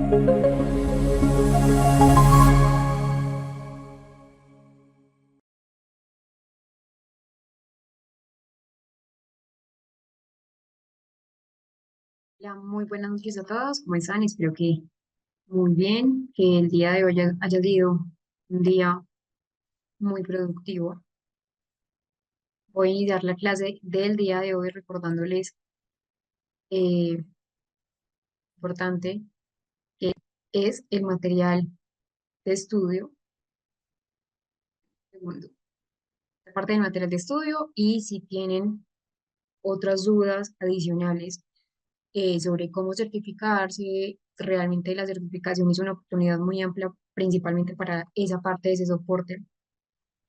Hola, muy buenas noches a todos. ¿Cómo están? Espero que muy bien, que el día de hoy haya sido un día muy productivo. Voy a iniciar la clase del día de hoy recordándoles importante que es el material de estudio, segundo, la parte del material de estudio y si tienen otras dudas adicionales sobre cómo certificarse, realmente la certificación es una oportunidad muy amplia, principalmente para esa parte de ese soporte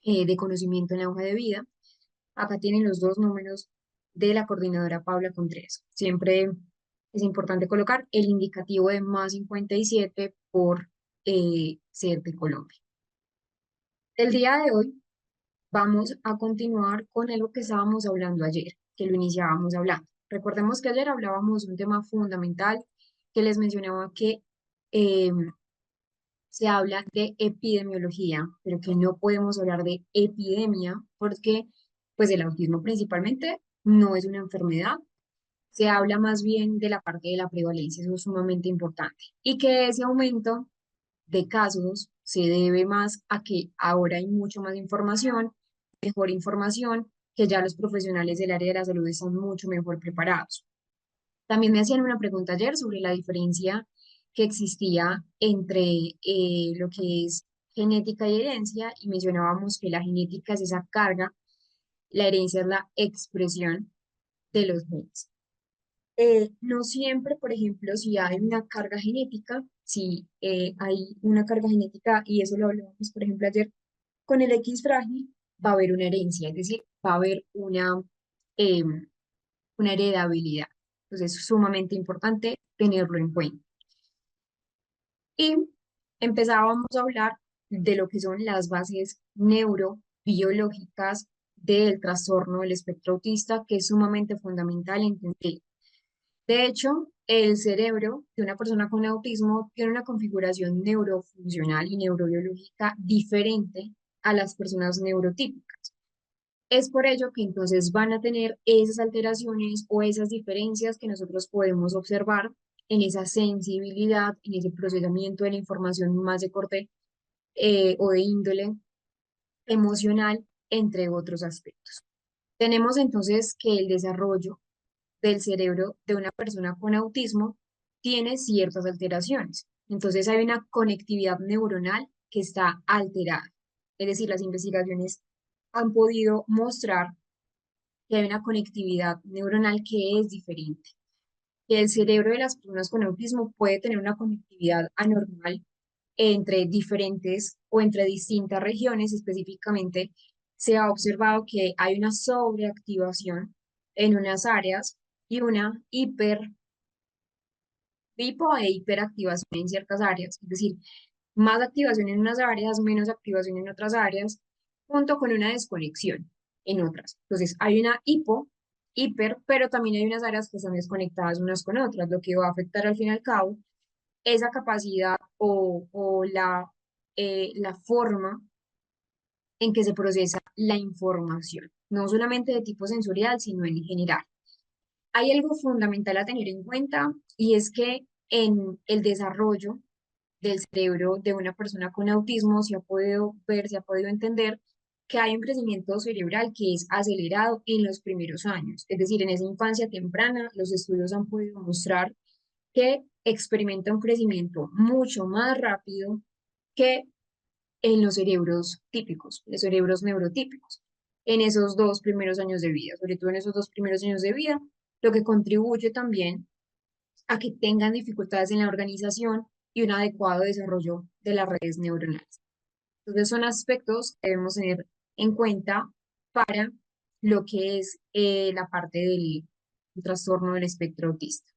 de conocimiento en la hoja de vida. Acá tienen los dos números de la coordinadora Paula Contreras. Siempre es importante colocar el indicativo de más 57 por ser de Colombia. El día de hoy vamos a continuar con algo que estábamos hablando ayer, que lo iniciábamos hablando. Recordemos que ayer hablábamos de un tema fundamental que les mencionaba que eh, se habla de epidemiología, pero que no podemos hablar de epidemia porque pues el autismo principalmente no es una enfermedad, se habla más bien de la parte de la prevalencia, eso es sumamente importante, y que ese aumento de casos se debe más a que ahora hay mucho más información, mejor información, que ya los profesionales del área de la salud están mucho mejor preparados. También me hacían una pregunta ayer sobre la diferencia que existía entre lo que es genética y herencia, y mencionábamos que la genética es esa carga, la herencia es la expresión de los genes. No siempre, por ejemplo, si hay una carga genética, si hay una carga genética, y eso lo hablábamos, por ejemplo, ayer con el X frágil, va a haber una herencia, es decir, va a haber una heredabilidad. Entonces, es sumamente importante tenerlo en cuenta. Y empezábamos a hablar de lo que son las bases neurobiológicas del trastorno del espectro autista, que es sumamente fundamental entender. De hecho, el cerebro de una persona con autismo tiene una configuración neurofuncional y neurobiológica diferente a las personas neurotípicas. Es por ello que entonces van a tener esas alteraciones o esas diferencias que nosotros podemos observar en esa sensibilidad, en ese procesamiento de la información más de corte o de índole emocional, entre otros aspectos. Tenemos entonces que el desarrollo del cerebro de una persona con autismo tiene ciertas alteraciones. Entonces hay una conectividad neuronal que está alterada. Es decir, las investigaciones han podido mostrar que hay una conectividad neuronal que es diferente. Que el cerebro de las personas con autismo puede tener una conectividad anormal entre diferentes o entre distintas regiones. Específicamente, se ha observado que hay una sobreactivación en unas áreas y una hipo e hiperactivación en ciertas áreas. Es decir, más activación en unas áreas, menos activación en otras áreas, junto con una desconexión en otras. Entonces, hay una hiper, pero también hay unas áreas que están desconectadas unas con otras, lo que va a afectar al fin y al cabo esa capacidad o la forma en que se procesa la información, no solamente de tipo sensorial, sino en general. Hay algo fundamental a tener en cuenta y es que en el desarrollo del cerebro de una persona con autismo se ha podido ver, se ha podido entender que hay un crecimiento cerebral que es acelerado en los primeros años. Es decir, en esa infancia temprana, los estudios han podido mostrar que experimenta un crecimiento mucho más rápido que en los cerebros típicos, los cerebros neurotípicos, en esos dos primeros años de vida, sobre todo en esos dos primeros años de vida, lo que contribuye también a que tengan dificultades en la organización y un adecuado desarrollo de las redes neuronales. Entonces son aspectos que debemos tener en cuenta para lo que es la parte del trastorno del espectro autista.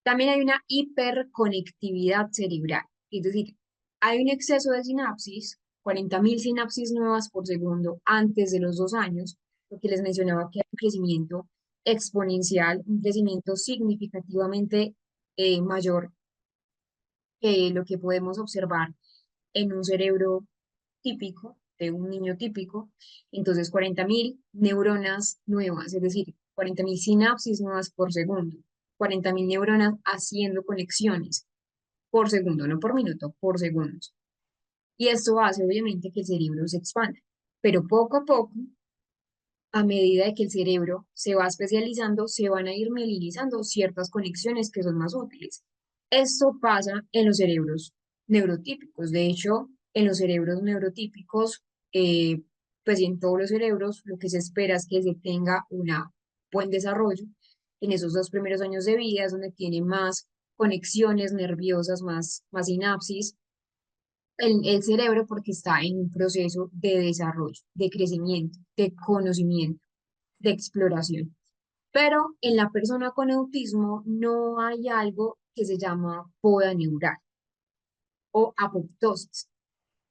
También hay una hiperconectividad cerebral, es decir, hay un exceso de sinapsis, 40.000 sinapsis nuevas por segundo antes de los 2 años, lo que les mencionaba que hay un crecimiento exponencial, un crecimiento significativamente mayor lo que podemos observar en un cerebro típico, de un niño típico, entonces 40.000 neuronas nuevas, es decir, 40.000 sinapsis nuevas por segundo, 40.000 neuronas haciendo conexiones por segundo, no por minuto, por segundos. Y esto hace obviamente que el cerebro se expanda, pero poco a poco, a medida de que el cerebro se va especializando, se van a ir mielinizando ciertas conexiones que son más útiles. Esto pasa en los cerebros neurotípicos. De hecho, en los cerebros neurotípicos, eh, pues y en todos los cerebros, lo que se espera es que se tenga un buen desarrollo en esos 2 primeros años de vida, es donde tiene más conexiones nerviosas, más sinapsis, el cerebro porque está en un proceso de desarrollo, de crecimiento, de conocimiento, de exploración. Pero en la persona con autismo no hay algo que se llama poda neural o apoptosis.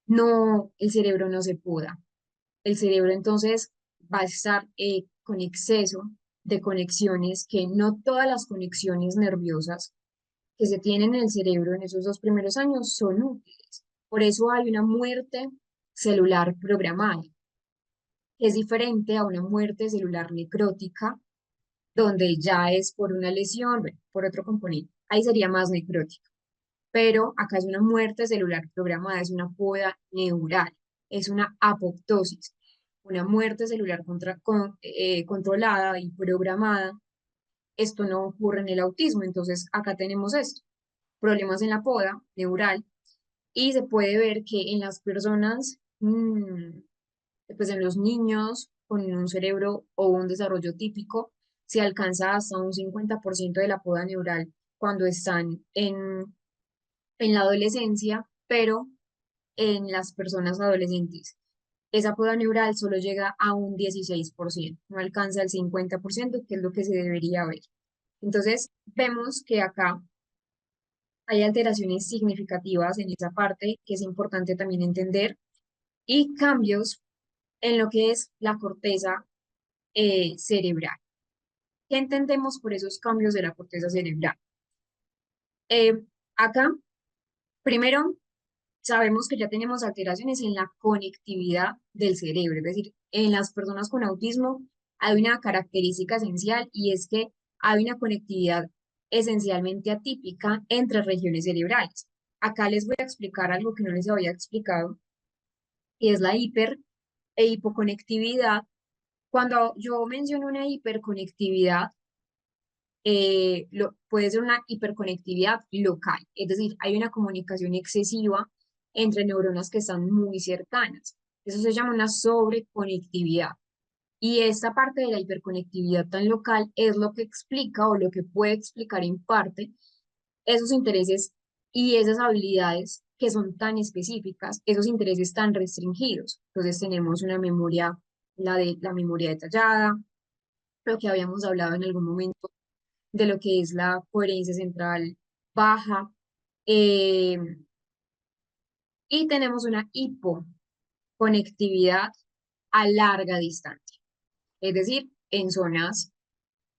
No, el cerebro no se poda. El cerebro entonces va a estar con exceso de conexiones, que no todas las conexiones nerviosas que se tienen en el cerebro en esos 2 primeros años son útiles. Por eso hay una muerte celular programada, que es diferente a una muerte celular necrótica, donde ya es por una lesión, bueno, por otro componente. Ahí sería más necrótica. Pero acá es una muerte celular programada, es una poda neural, es una apoptosis, una muerte celular controlada y programada. Esto no ocurre en el autismo, entonces acá tenemos esto, problemas en la poda neural, y se puede ver que en las personas, pues en los niños con un cerebro o un desarrollo típico, se alcanza hasta un 50% de la poda neural cuando están en la adolescencia, pero en las personas adolescentes esa poda neural solo llega a un 16%, no alcanza el 50%, que es lo que se debería ver. Entonces, vemos que acá hay alteraciones significativas en esa parte que es importante también entender, y cambios en lo que es la corteza cerebral. ¿Qué entendemos por esos cambios de la corteza cerebral? Acá, primero, sabemos que ya tenemos alteraciones en la conectividad del cerebro, es decir, en las personas con autismo hay una característica esencial, y es que hay una conectividad esencialmente atípica entre regiones cerebrales. Acá les voy a explicar algo que no les había explicado, y es la hiper e hipoconectividad. Cuando yo menciono una hiperconectividad, puede ser una hiperconectividad local, es decir, hay una comunicación excesiva entre neuronas que están muy cercanas. Eso se llama una sobreconectividad. Y esta parte de la hiperconectividad tan local es lo que explica, o lo que puede explicar en parte, esos intereses y esas habilidades que son tan específicas, esos intereses tan restringidos. Entonces tenemos una memoria, la memoria detallada, lo que habíamos hablado en algún momento de lo que es la coherencia central baja, eh, y tenemos una hipoconectividad a larga distancia, es decir, en zonas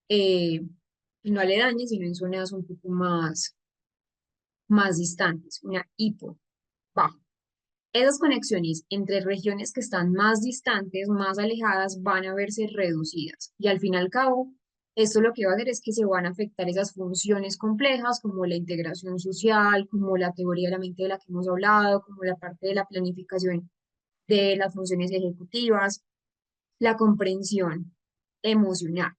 eh, no aledañas, sino en zonas un poco más distantes, una hipo baja. Esas conexiones entre regiones que están más distantes, más alejadas, van a verse reducidas. Y al fin y al cabo, esto lo que va a hacer es que se van a afectar esas funciones complejas, como la integración social, como la teoría de la mente de la que hemos hablado, como la parte de la planificación de las funciones ejecutivas, la comprensión emocional.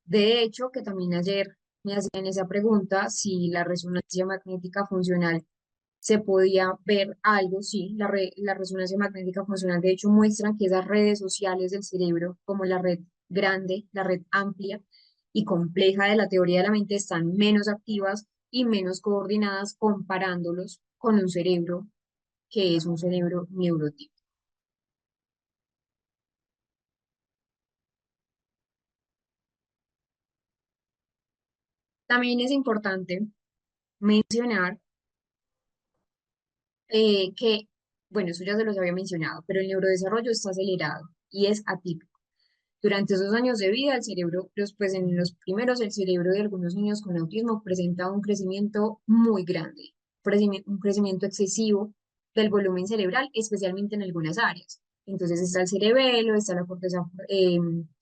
De hecho, que también ayer me hacían esa pregunta, si la resonancia magnética funcional se podía ver algo, sí, la resonancia magnética funcional de hecho muestra que esas redes sociales del cerebro, como la red grande, la red amplia y compleja de la teoría de la mente, están menos activas y menos coordinadas, comparándolos con un cerebro que es un cerebro neurotípico. También es importante mencionar que, bueno, eso ya se los había mencionado, pero el neurodesarrollo está acelerado y es atípico. Durante esos años de vida, el cerebro, pues en los primeros, el cerebro de algunos niños con autismo presenta un crecimiento muy grande. un crecimiento excesivo del volumen cerebral, especialmente en algunas áreas. Entonces está el cerebelo, está la corteza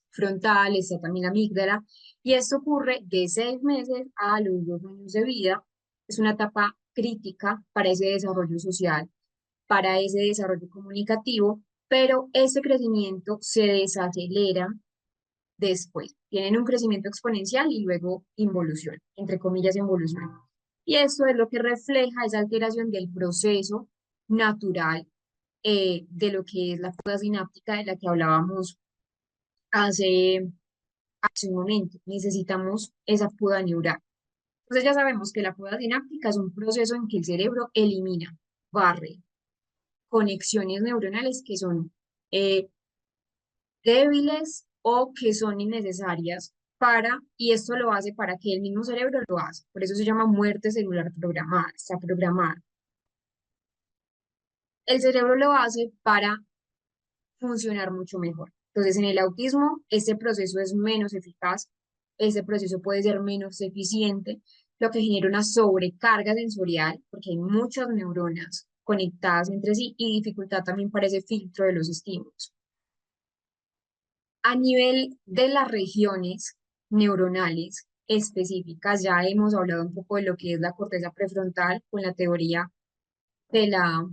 frontal, está también la amígdala, y esto ocurre de 6 meses a los 2 años de vida. Es una etapa crítica para ese desarrollo social, para ese desarrollo comunicativo, pero ese crecimiento se desacelera después. Tienen un crecimiento exponencial y luego involución, entre comillas, involución. Y eso es lo que refleja esa alteración del proceso natural de lo que es la poda sináptica de la que hablábamos hace, hace un momento. Necesitamos esa poda neural. Entonces ya sabemos que la poda sináptica es un proceso en que el cerebro elimina, barre conexiones neuronales que son eh, débiles o que son innecesarias y esto lo hace para que el mismo cerebro lo haga. Por eso se llama muerte celular programada, está programada. El cerebro lo hace para funcionar mucho mejor. Entonces, en el autismo, este proceso es menos eficaz, este proceso puede ser menos eficiente, lo que genera una sobrecarga sensorial, porque hay muchas neuronas conectadas entre sí y dificultad también para ese filtro de los estímulos. A nivel de las regiones neuronales específicas, ya hemos hablado un poco de lo que es la corteza prefrontal con la teoría de la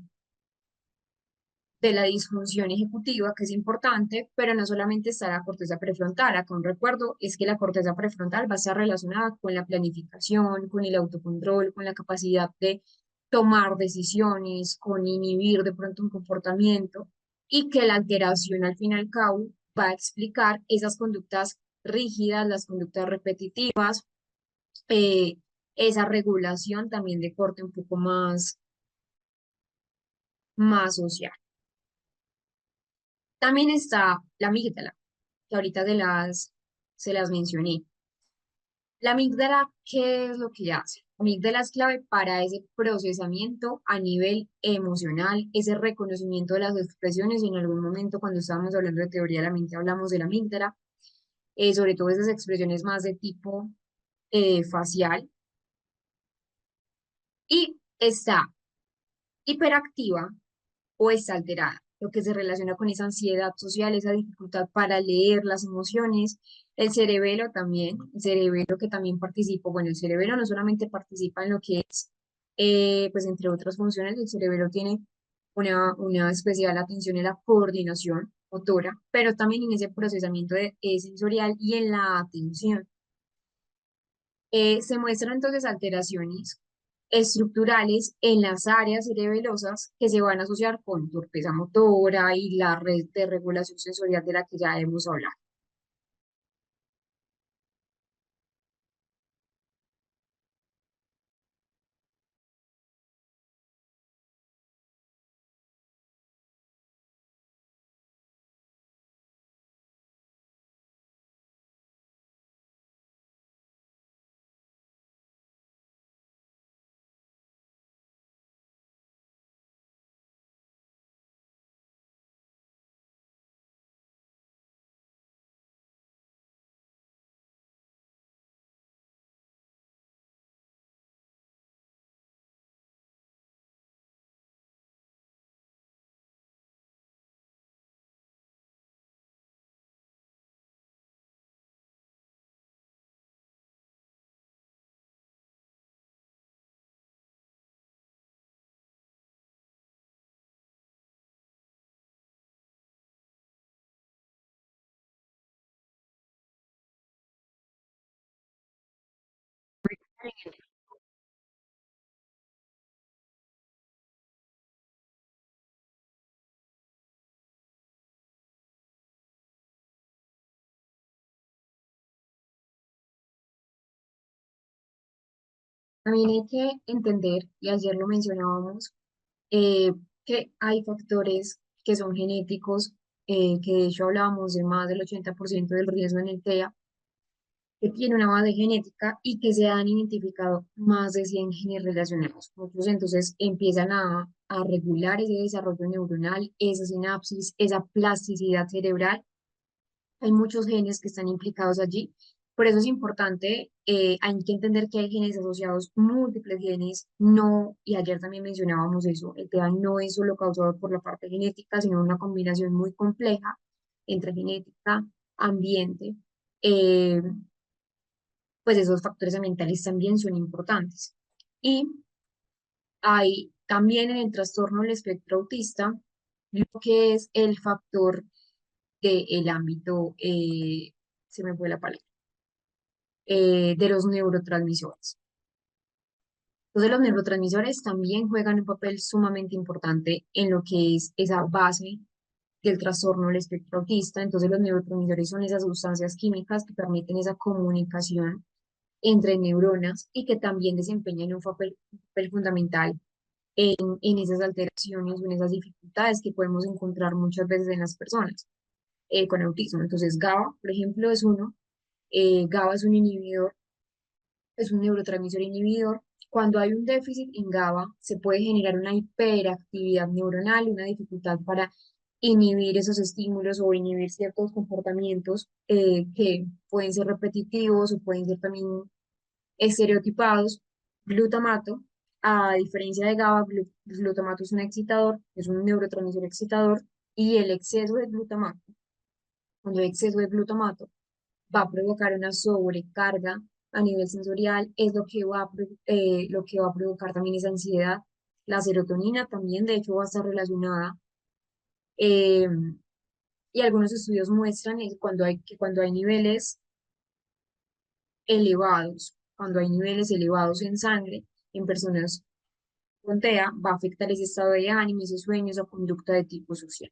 disfunción ejecutiva, que es importante, pero no solamente está la corteza prefrontal. Acá un recuerdo es que la corteza prefrontal va a estar relacionada con la planificación, con el autocontrol, con la capacidad de tomar decisiones, con inhibir de pronto un comportamiento, y que la alteración al fin y al cabo va a explicar esas conductas rígidas, las conductas repetitivas, eh, esa regulación también de corte un poco más social. También está la amígdala, que ahorita se las mencioné. La amígdala, ¿qué es lo que hace? La amígdala es clave para ese procesamiento a nivel emocional, ese reconocimiento de las expresiones. En algún momento, cuando estábamos hablando de teoría de la mente, hablamos de la amígdala, sobre todo esas expresiones más de tipo facial. Y está hiperactiva o está alterada, lo que se relaciona con esa ansiedad social, esa dificultad para leer las emociones. El cerebelo también, el cerebelo que también participa, bueno, el cerebelo no solamente participa en lo que es, pues entre otras funciones, el cerebelo tiene una especial atención en la coordinación motora, pero también en ese procesamiento sensorial y en la atención. Se muestran entonces alteraciones estructurales en las áreas cerebelosas que se van a asociar con torpeza motora y la red de regulación sensorial de la que ya hemos hablado. También hay que entender, y ayer lo mencionábamos, eh, que hay factores que son genéticos, que de hecho hablábamos de más del 80% del riesgo en el TEA, que tiene una base genética y que se han identificado más de 100 genes relacionados. Muchos entonces empiezan a regular ese desarrollo neuronal, esa sinapsis, esa plasticidad cerebral. Hay muchos genes que están implicados allí, Por eso es importante, hay que entender que hay genes asociados, múltiples genes, no, y ayer también mencionábamos eso, el TEA no es solo causado por la parte genética, sino una combinación muy compleja entre genética, ambiente, eh, pues esos factores ambientales también son importantes. Y hay también en el trastorno del espectro autista lo que es el factor del ámbito, se me fue la palabra, de los neurotransmisores. Entonces, los neurotransmisores también juegan un papel sumamente importante en lo que es esa base del trastorno del espectro autista. Entonces, los neurotransmisores son esas sustancias químicas que permiten esa comunicación entre neuronas y que también desempeñan un papel fundamental en esas alteraciones o en esas dificultades que podemos encontrar muchas veces en las personas con autismo. Entonces, GABA, por ejemplo, es uno. GABA es un inhibidor, es un neurotransmisor inhibidor. Cuando hay un déficit en GABA, se puede generar una hiperactividad neuronal, una dificultad para inhibir esos estímulos o inhibir ciertos comportamientos que pueden ser repetitivos o pueden ser también estereotipados. Glutamato, a diferencia de GABA, glutamato es un excitador, es un neurotransmisor excitador, y el exceso de glutamato, cuando hay exceso de glutamato, va a provocar una sobrecarga a nivel sensorial, es lo que va a provocar también esa ansiedad. La serotonina también, de hecho, va a estar relacionada. eh, y algunos estudios muestran que cuando hay niveles elevados, cuando hay niveles elevados en sangre, en personas con TEA, va a afectar ese estado de ánimo, ese sueño, esa conducta de tipo social.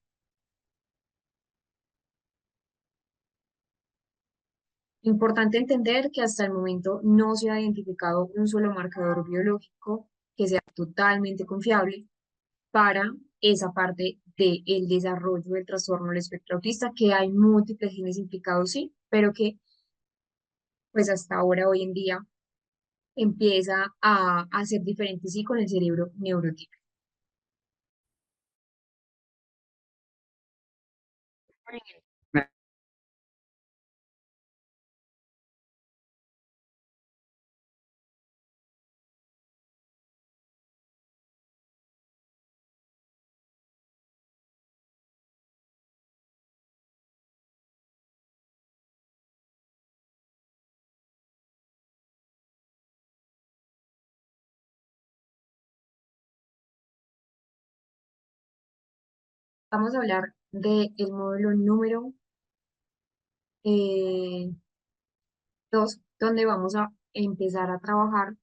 Importante entender que hasta el momento no se ha identificado un solo marcador biológico que sea totalmente confiable para esa parte del desarrollo del trastorno del espectro autista, que hay múltiples genes implicados, sí, pero que pues hasta ahora, hoy en día, empieza a ser diferente, sí, con el cerebro neurotípico. Vamos a hablar del módulo número 2, donde vamos a empezar a trabajar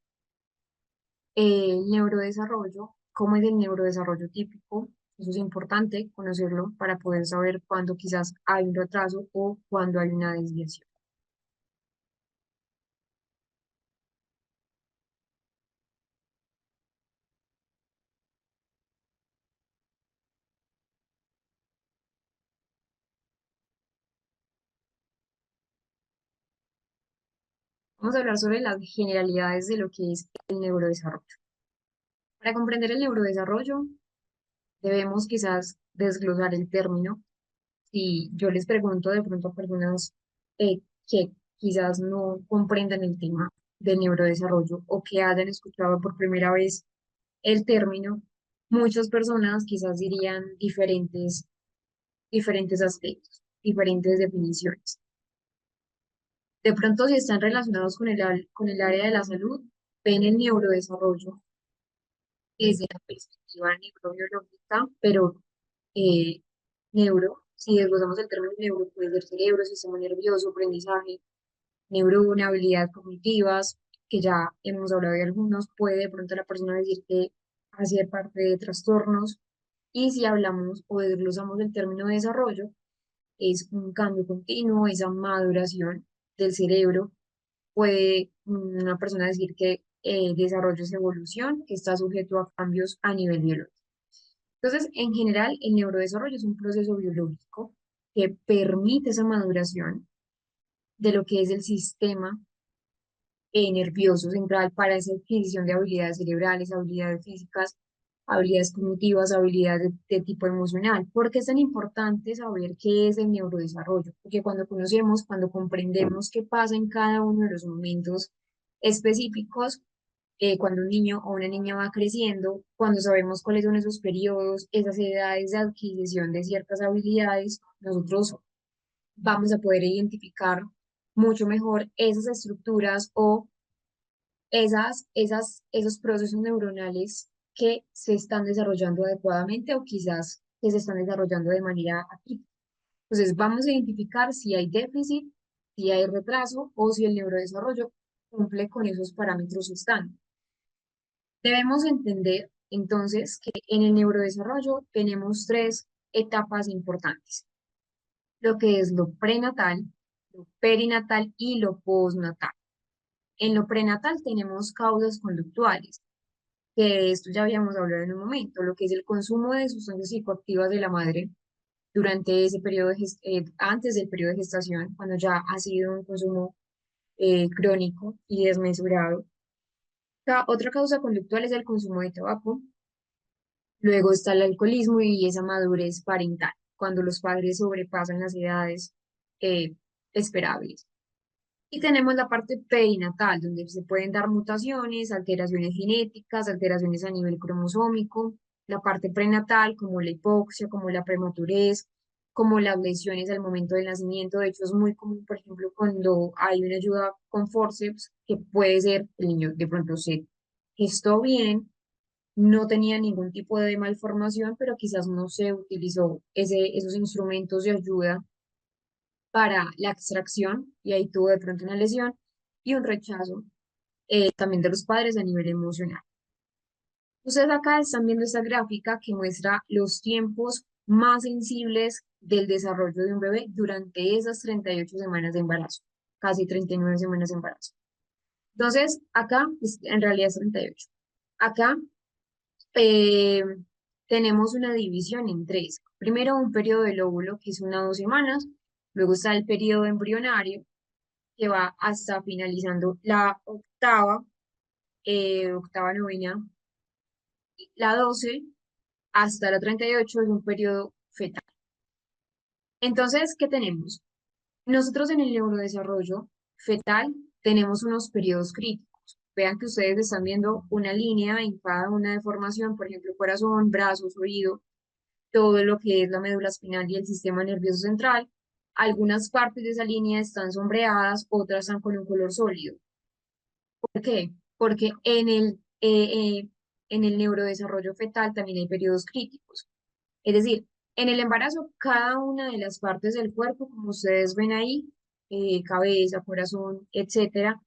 el neurodesarrollo, cómo es el neurodesarrollo típico. Eso es importante conocerlo para poder saber cuándo quizás hay un retraso o cuándo hay una desviación. Vamos a hablar sobre las generalidades de lo que es el neurodesarrollo. Para comprender el neurodesarrollo, debemos quizás desglosar el término. Si yo les pregunto de pronto a personas que quizás no comprendan el tema del neurodesarrollo o que hayan escuchado por primera vez el término, muchas personas quizás dirían diferentes aspectos, diferentes definiciones. De pronto, si están relacionados con el área de la salud, ven el neurodesarrollo desde la perspectiva neurobiológica, pero eh, si desglosamos el término neuro, puede ser cerebro, sistema nervioso, aprendizaje, neurona, habilidades cognitivas, que ya hemos hablado de algunos, puede de pronto la persona decir que hace parte de trastornos, y si hablamos o desglosamos el término desarrollo, es un cambio continuo, esa maduración del cerebro. Puede una persona decir que desarrollo es evolución, que está sujeto a cambios a nivel biológico. Entonces, en general, el neurodesarrollo es un proceso biológico que permite esa maduración de lo que es el sistema nervioso central para esa adquisición de habilidades cerebrales, habilidades físicas, habilidades cognitivas, habilidades de tipo emocional. ¿Por qué es tan importante saber qué es el neurodesarrollo? Porque cuando conocemos, cuando comprendemos qué pasa en cada uno de los momentos específicos, cuando un niño o una niña va creciendo, cuando sabemos cuáles son esos periodos, esas edades de adquisición de ciertas habilidades, nosotros vamos a poder identificar mucho mejor esas estructuras o esos procesos neuronales que se están desarrollando adecuadamente o quizás que se están desarrollando de manera atípica. Entonces, vamos a identificar si hay déficit, si hay retraso o si el neurodesarrollo cumple con esos parámetros estándar. Debemos entender entonces que en el neurodesarrollo tenemos tres etapas importantes, lo que es lo prenatal, lo perinatal y lo postnatal. En lo prenatal tenemos causas conductuales, que de esto ya habíamos hablado en un momento, lo que es el consumo de sustancias psicoactivas de la madre durante ese periodo antes del periodo de gestación, cuando ya ha sido un consumo crónico y desmesurado. Otra causa conductual es el consumo de tabaco. Luego está el alcoholismo y esa madurez parental, cuando los padres sobrepasan las edades eh, esperables. Y tenemos la parte perinatal, donde se pueden dar mutaciones, alteraciones genéticas, alteraciones a nivel cromosómico, la parte prenatal, como la hipoxia, como la prematurez, como las lesiones al momento del nacimiento. De hecho, es muy común, por ejemplo, cuando hay una ayuda con forceps, que puede ser el niño de pronto se gestó bien, no tenía ningún tipo de malformación, pero quizás no se utilizó esos instrumentos de ayuda para la extracción y ahí tuvo de pronto una lesión y un rechazo también de los padres a nivel emocional. Ustedes acá están viendo esta gráfica que muestra los tiempos más sensibles del desarrollo de un bebé durante esas 38 semanas de embarazo, casi 39 semanas de embarazo. Entonces, acá, pues, en realidad es 38. Acá eh, tenemos una división en tres. Primero, un periodo del óvulo, que es 1 a 2 semanas. Luego está el periodo embrionario, que va hasta finalizando la octava, novena, la 12 hasta la 38 es un periodo fetal. Entonces, ¿qué tenemos? Nosotros en el neurodesarrollo fetal tenemos unos periodos críticos. Vean que ustedes están viendo una línea en cada una deformación, por ejemplo, corazón, brazos, oído, todo lo que es la médula espinal y el sistema nervioso central. Algunas partes de esa línea están sombreadas, otras están con un color sólido. ¿Por qué? Porque en el neurodesarrollo fetal también hay periodos críticos. Es decir, en el embarazo, cada una de las partes del cuerpo, como ustedes ven ahí, cabeza, corazón, etcétera,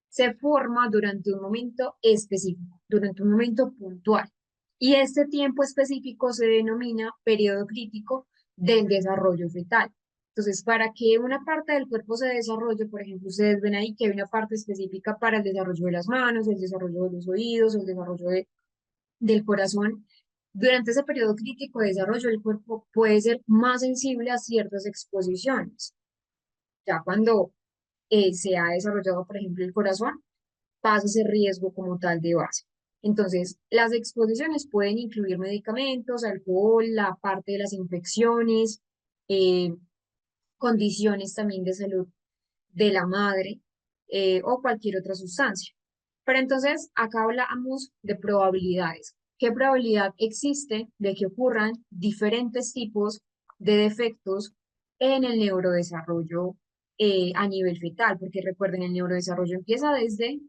se forma durante un momento específico, durante un momento puntual. Y este tiempo específico se denomina periodo crítico del desarrollo fetal. Entonces, para que una parte del cuerpo se desarrolle, por ejemplo, ustedes ven ahí que hay una parte específica para el desarrollo de las manos, el desarrollo de los oídos, el desarrollo del corazón. Durante ese periodo crítico de desarrollo, el cuerpo puede ser más sensible a ciertas exposiciones. Ya cuando se ha desarrollado, por ejemplo, el corazón, pasa ese riesgo como tal de base. Entonces, las exposiciones pueden incluir medicamentos, alcohol, la parte de las infecciones, eh, condiciones también de salud de la madre o cualquier otra sustancia. Pero entonces, acá hablamos de probabilidades. ¿Qué probabilidad existe de que ocurran diferentes tipos de defectos en el neurodesarrollo a nivel fetal? Porque recuerden, el neurodesarrollo empieza desde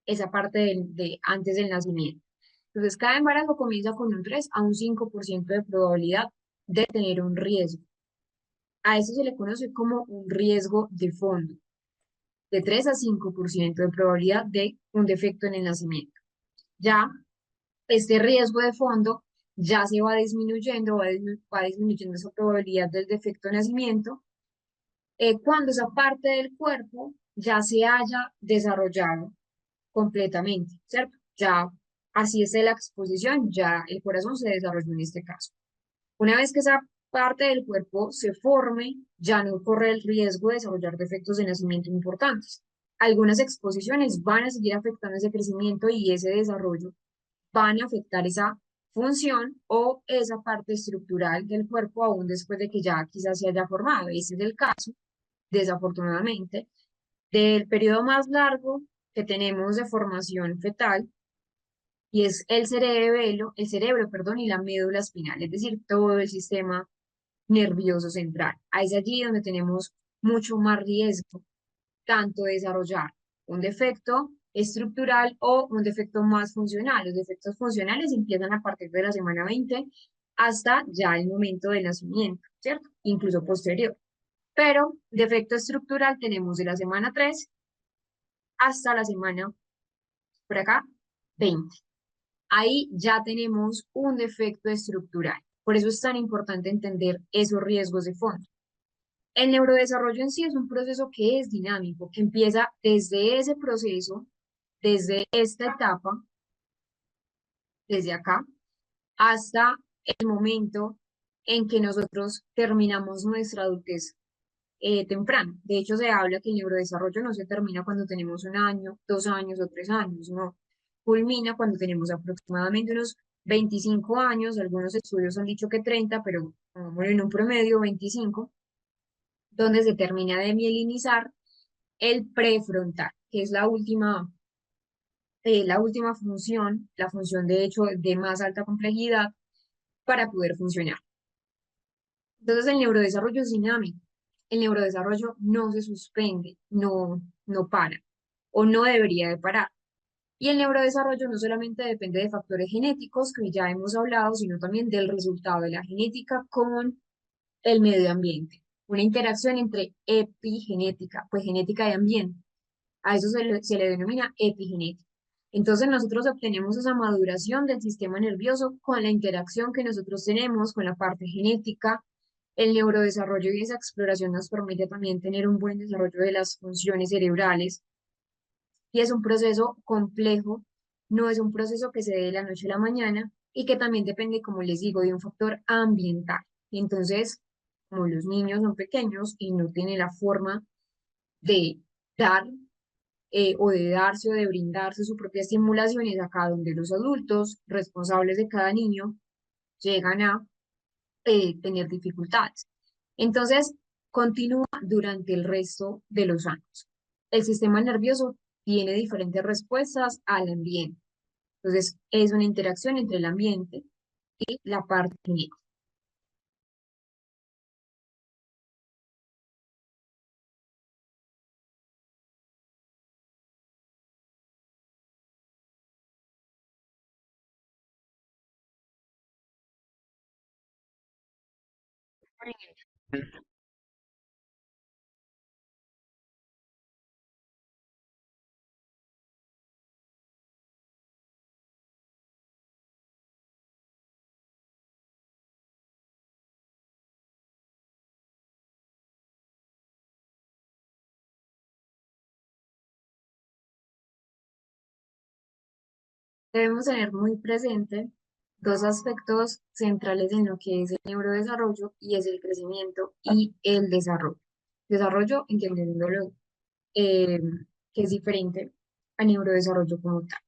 esa parte de antes del nacimiento. Entonces, cada embarazo comienza con un 3 a un 5% de probabilidad de tener un riesgo. A eso se le conoce como un riesgo de fondo, de 3 a 5% de probabilidad de un defecto en el nacimiento. Ya este riesgo de fondo ya se va disminuyendo, va disminuyendo esa probabilidad del defecto de nacimiento cuando esa parte del cuerpo ya se haya desarrollado completamente, ¿cierto? Ya así es la exposición, ya el corazón se desarrolló en este caso. Una vez que esa parte del cuerpo se forme, ya no corre el riesgo de desarrollar defectos de nacimiento importantes. Algunas exposiciones van a seguir afectando ese crecimiento y ese desarrollo, van a afectar esa función o esa parte estructural del cuerpo aún después de que ya quizás se haya formado. Ese es el caso, desafortunadamente, del periodo más largo que tenemos de formación fetal y es el cerebro, perdón, y la médula espinal, es decir, todo el sistema nervioso central. Ahí es allí donde tenemos mucho más riesgo, tanto de desarrollar un defecto estructural o un defecto más funcional. Los defectos funcionales empiezan a partir de la semana 20 hasta ya el momento del nacimiento, ¿cierto? Incluso posterior. Pero defecto estructural tenemos de la semana 3 hasta la semana, por acá, 20. Ahí ya tenemos un defecto estructural. Por eso es tan importante entender esos riesgos de fondo. El neurodesarrollo en sí es un proceso que es dinámico, que empieza desde ese proceso, desde esta etapa, desde acá, hasta el momento en que nosotros terminamos nuestra adultez temprana. De hecho, se habla que el neurodesarrollo no se termina cuando tenemos 1 año, 2 años o 3 años, no. Culmina cuando tenemos aproximadamente unos 25 años, algunos estudios han dicho que 30, pero vamos en un promedio 25, donde se termina de mielinizar el prefrontal, que es la última función, la función de hecho de más alta complejidad para poder funcionar. Entonces el neurodesarrollo es dinámico, el neurodesarrollo no se suspende, no para o no debería de parar. Y el neurodesarrollo no solamente depende de factores genéticos, que ya hemos hablado, sino también del resultado de la genética con el medio ambiente. Una interacción entre epigenética, pues genética y ambiente. A eso se le denomina epigenética. Entonces nosotros obtenemos esa maduración del sistema nervioso con la interacción que nosotros tenemos con la parte genética. El neurodesarrollo y esa exploración nos permite también tener un buen desarrollo de las funciones cerebrales y es un proceso complejo, no es un proceso que se dé de la noche a la mañana y que también depende, como les digo, de un factor ambiental. Entonces, como los niños son pequeños y no tienen la forma de dar o de darse o de brindarse su propia estimulación, es acá donde los adultos responsables de cada niño llegan a tener dificultades. Entonces, continúa durante el resto de los años. El sistema nervioso tiene diferentes respuestas al ambiente. Entonces, es una interacción entre el ambiente y la parte genética. Debemos tener muy presente dos aspectos centrales en lo que es el neurodesarrollo y es el crecimiento y el desarrollo. Desarrollo entendiéndolo eh, que es diferente a neurodesarrollo como tal.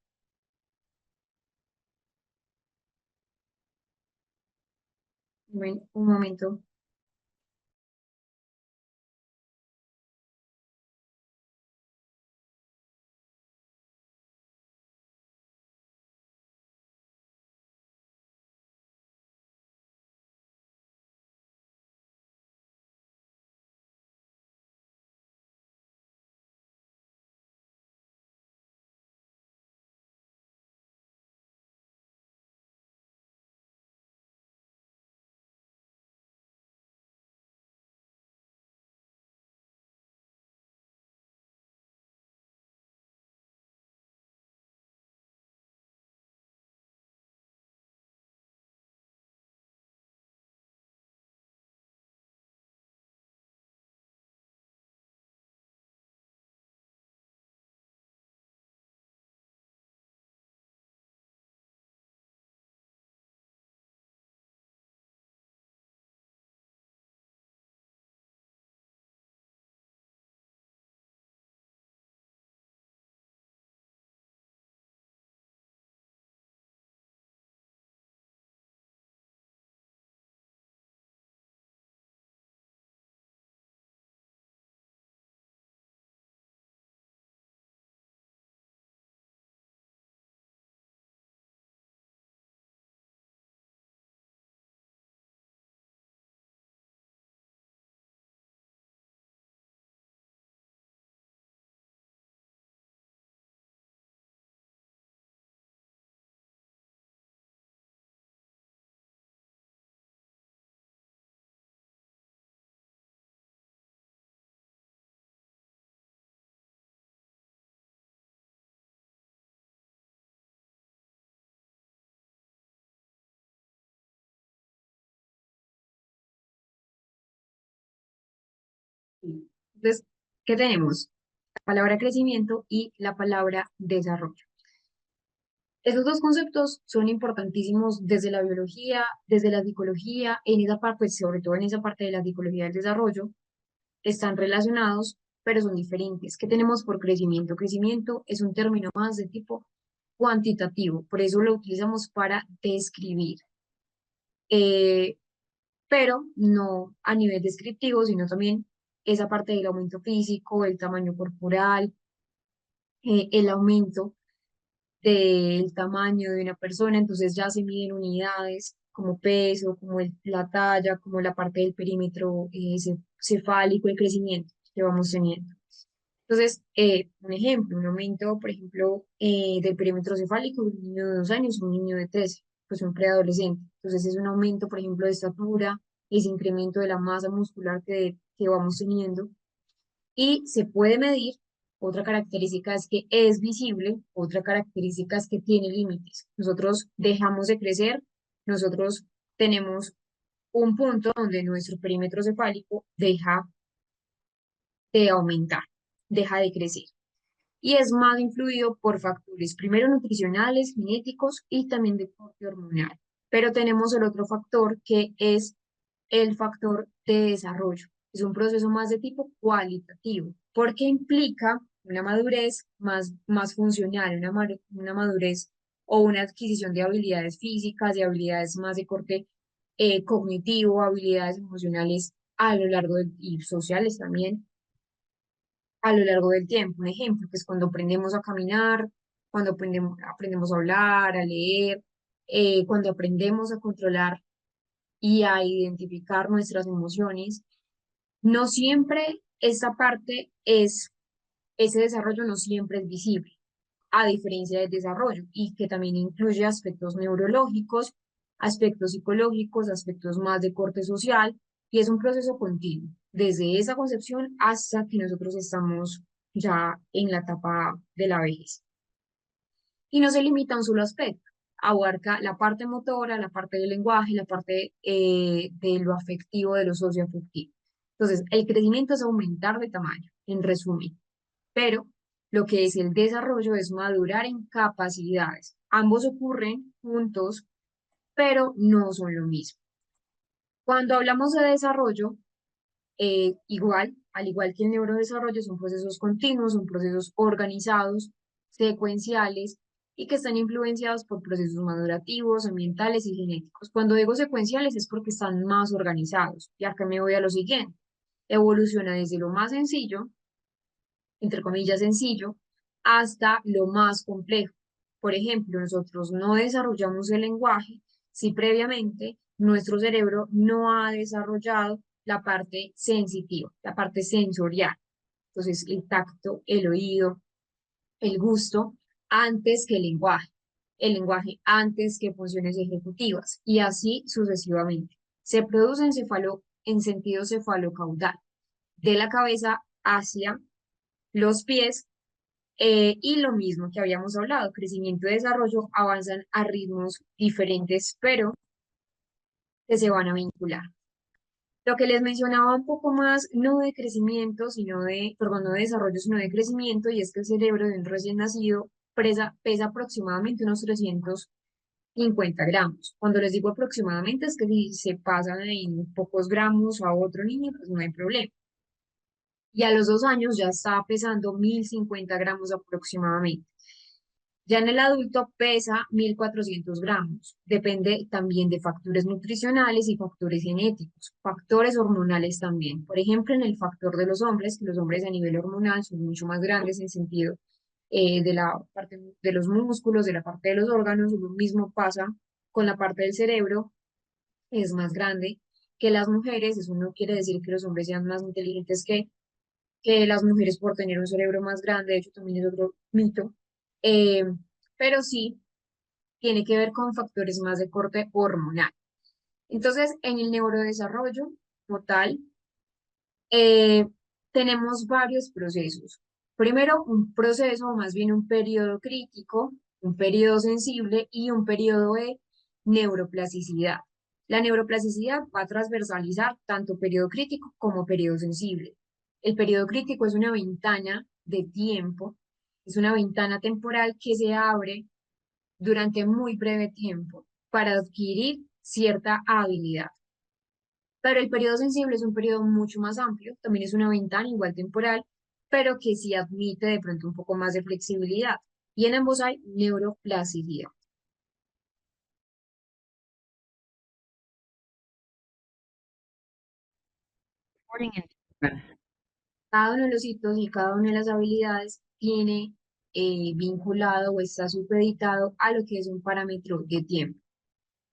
Bueno, un momento. Entonces, ¿qué tenemos? La palabra crecimiento y la palabra desarrollo. Esos dos conceptos son importantísimos desde la biología, desde la psicología, en esa parte, pues sobre todo en esa parte de la psicología del desarrollo, están relacionados, pero son diferentes. ¿Qué tenemos por crecimiento? Crecimiento es un término más de tipo cuantitativo, por eso lo utilizamos para describir, eh, pero no a nivel descriptivo, sino también esa parte del aumento físico, el tamaño corporal, el aumento del tamaño de una persona, entonces ya se miden unidades como peso, como la talla, como la parte del perímetro cefálico, el crecimiento que vamos teniendo. Entonces, un ejemplo, un aumento, por ejemplo, del perímetro cefálico de un niño de 2 años, un niño de 13, pues un preadolescente. Entonces, es un aumento, por ejemplo, de estatura, ese incremento de la masa muscular que vamos teniendo y se puede medir. Otra característica es que es visible, otra característica es que tiene límites. Nosotros dejamos de crecer, nosotros tenemos un punto donde nuestro perímetro cefálico deja de aumentar, deja de crecer. Y es más influido por factores, primero nutricionales, genéticos y también de corte hormonal. Pero tenemos el otro factor que es el factor de desarrollo. Es un proceso más de tipo cualitativo, porque implica una madurez más funcional, una madurez o una adquisición de habilidades físicas, de habilidades más de corte cognitivo, habilidades emocionales a lo largo y sociales también a lo largo del tiempo. Un ejemplo, que es cuando aprendemos a caminar, cuando aprendemos a hablar, a leer, cuando aprendemos a controlar y a identificar nuestras emociones. No siempre esa parte ese desarrollo no siempre es visible, a diferencia del desarrollo, y que también incluye aspectos neurológicos, aspectos psicológicos, aspectos más de corte social, y es un proceso continuo, desde esa concepción hasta que nosotros estamos ya en la etapa de la vejez. Y no se limita a un solo aspecto, abarca la parte motora, la parte del lenguaje, la parte de lo afectivo, de lo socioafectivo. Entonces, el crecimiento es aumentar de tamaño, en resumen, pero lo que es el desarrollo es madurar en capacidades. Ambos ocurren juntos, pero no son lo mismo. Cuando hablamos de desarrollo, igual, al igual que el neurodesarrollo, son procesos continuos, son procesos organizados, secuenciales y que están influenciados por procesos madurativos, ambientales y genéticos. Cuando digo secuenciales es porque están más organizados. Y acá me voy a lo siguiente. Evoluciona desde lo más sencillo, entre comillas sencillo, hasta lo más complejo. Por ejemplo, nosotros no desarrollamos el lenguaje si previamente nuestro cerebro no ha desarrollado la parte sensitiva, la parte sensorial. Entonces, el tacto, el oído, el gusto, antes que el lenguaje antes que funciones ejecutivas, y así sucesivamente. Se produce en sentido cefalocaudal, de la cabeza hacia los pies, y lo mismo que habíamos hablado, crecimiento y desarrollo avanzan a ritmos diferentes, pero que se van a vincular. Lo que les mencionaba un poco más, no de crecimiento, perdón, no de desarrollo, sino de crecimiento, y es que el cerebro de un recién nacido pesa aproximadamente unos 350 gramos. Cuando les digo aproximadamente, es que si se pasan en pocos gramos a otro niño, pues no hay problema. Y a los 2 años ya está pesando 1050 gramos aproximadamente. Ya en el adulto pesa 1400 gramos. Depende también de factores nutricionales y factores genéticos, factores hormonales también. Por ejemplo, en el factor de los hombres, que los hombres a nivel hormonal son mucho más grandes en sentido de la parte de los músculos, de la parte de los órganos. Lo mismo pasa con la parte del cerebro, es más grande que las mujeres. Eso no quiere decir que los hombres sean más inteligentes que las mujeres por tener un cerebro más grande, de hecho también es otro mito, eh, pero sí tiene que ver con factores más de corte hormonal. Entonces, en el neurodesarrollo total, eh, tenemos varios procesos. Primero, un proceso, o más bien un periodo crítico, un periodo sensible y un periodo de neuroplasticidad. La neuroplasticidad va a transversalizar tanto periodo crítico como periodo sensible. El periodo crítico es una ventana de tiempo, es una ventana temporal que se abre durante muy breve tiempo para adquirir cierta habilidad. Pero el periodo sensible es un periodo mucho más amplio, también es una ventana igual temporal, pero que sí admite de pronto un poco más de flexibilidad. Y en ambos hay neuroplasticidad. Reporting and Cada uno de los hitos y cada una de las habilidades tiene vinculado o está supeditado a lo que es un parámetro de tiempo.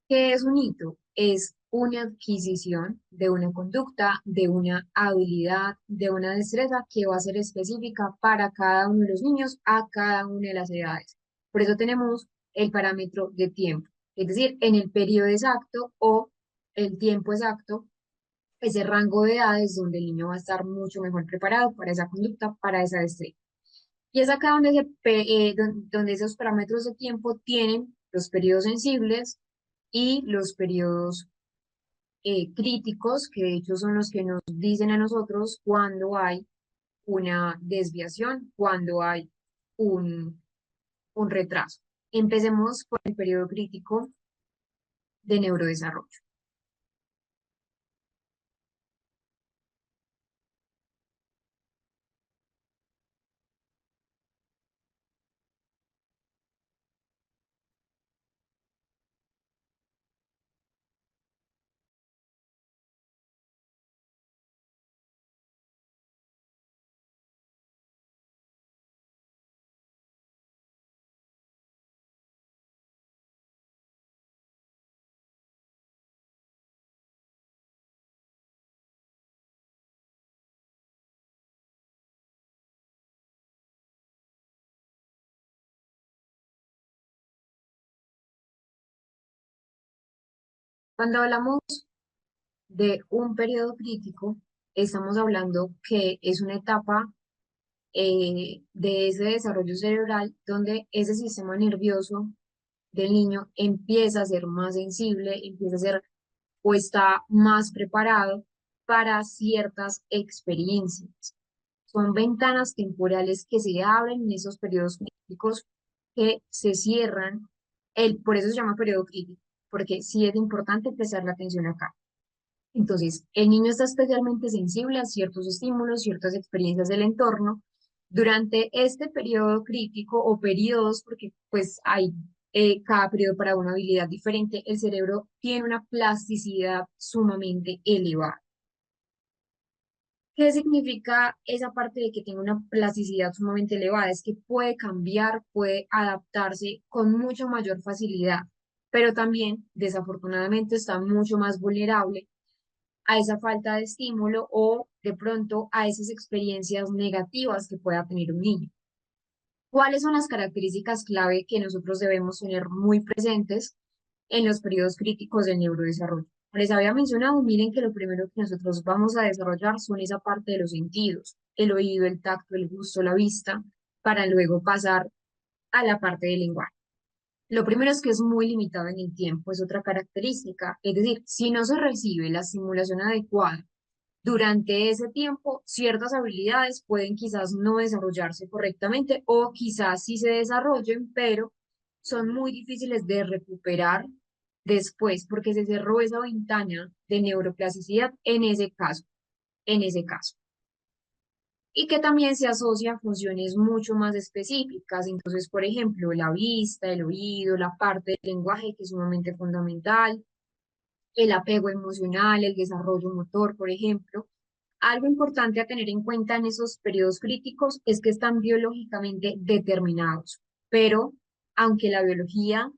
¿Qué es un hito? Es una adquisición de una conducta, de una habilidad, de una destreza que va a ser específica para cada uno de los niños a cada una de las edades. Por eso tenemos el parámetro de tiempo, es decir, en el periodo exacto o el tiempo exacto, ese rango de edades donde el niño va a estar mucho mejor preparado para esa conducta, para esa destreza. Y es acá donde, donde esos parámetros de tiempo tienen los periodos sensibles y los periodos críticos, que de hecho son los que nos dicen a nosotros cuando hay una desviación, cuando hay un, un retraso. Empecemos por el periodo crítico de neurodesarrollo. Cuando hablamos de un periodo crítico, estamos hablando que es una etapa de ese desarrollo cerebral donde ese sistema nervioso del niño empieza a ser más sensible, empieza a ser o está más preparado para ciertas experiencias. Son ventanas temporales que se abren en esos periodos críticos que se cierran. Por eso se llama periodo crítico, porque sí es importante prestar la atención acá. Entonces, el niño está especialmente sensible a ciertos estímulos, ciertas experiencias del entorno. Durante este periodo crítico o periodos, porque pues hay cada periodo para una habilidad diferente, el cerebro tiene una plasticidad sumamente elevada. ¿Qué significa esa parte de que tenga una plasticidad sumamente elevada? Es que puede cambiar, puede adaptarse con mucha mayor facilidad, pero también, desafortunadamente, está mucho más vulnerable a esa falta de estímulo o de pronto a esas experiencias negativas que pueda tener un niño. ¿Cuáles son las características clave que nosotros debemos tener muy presentes en los periodos críticos del neurodesarrollo? Les había mencionado, miren que lo primero que nosotros vamos a desarrollar son esa parte de los sentidos, el oído, el tacto, el gusto, la vista, para luego pasar a la parte del lenguaje. Lo primero es que es muy limitado en el tiempo, es otra característica. Es decir, si no se recibe la estimulación adecuada durante ese tiempo, ciertas habilidades pueden quizás no desarrollarse correctamente o quizás sí se desarrollen, pero son muy difíciles de recuperar después porque se cerró esa ventana de neuroplasticidad en ese caso. Y que también se asocia a funciones mucho más específicas. Entonces, por ejemplo, la vista, el oído, la parte del lenguaje que es sumamente fundamental, el apego emocional, el desarrollo motor, por ejemplo. Algo importante a tener en cuenta en esos periodos críticos es que están biológicamente determinados, pero aunque la biología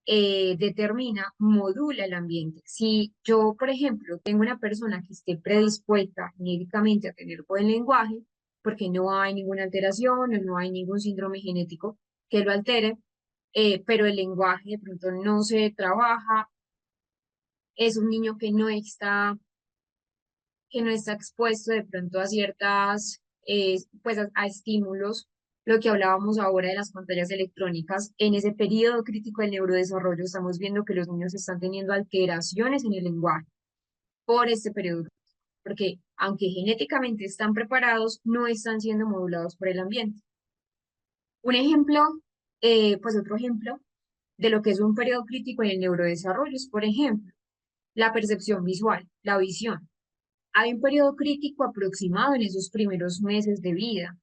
determina, modula el ambiente. Si yo, por ejemplo, tengo una persona que esté predispuesta genéticamente a tener buen lenguaje, porque no hay ninguna alteración o no hay ningún síndrome genético que lo altere, pero el lenguaje de pronto no se trabaja, es un niño que no está expuesto de pronto a ciertas, pues a estímulos, lo que hablábamos ahora de las pantallas electrónicas, en ese periodo crítico del neurodesarrollo estamos viendo que los niños están teniendo alteraciones en el lenguaje por este periodo. porque aunque genéticamente están preparados, no están siendo modulados por el ambiente. Un ejemplo, pues otro ejemplo de lo que es un periodo crítico en el neurodesarrollo es, por ejemplo, la percepción visual, la visión. Hay un periodo crítico aproximado en esos primeros meses de vida.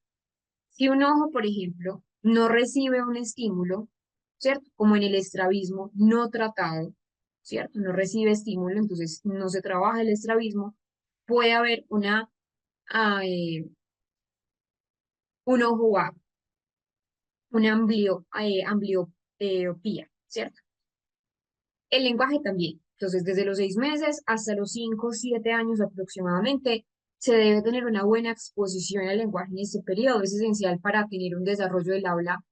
Si un ojo, por ejemplo, no recibe un estímulo, ¿cierto? Como en el estrabismo no tratado, ¿cierto? No recibe estímulo, entonces no se trabaja el estrabismo, puede haber un ojo vago, una ambliopía, ¿cierto? El lenguaje también. Entonces, desde los 6 meses hasta los 5 o 7 años aproximadamente, se debe tener una buena exposición al lenguaje en este periodo. Es esencial para tener un desarrollo del habla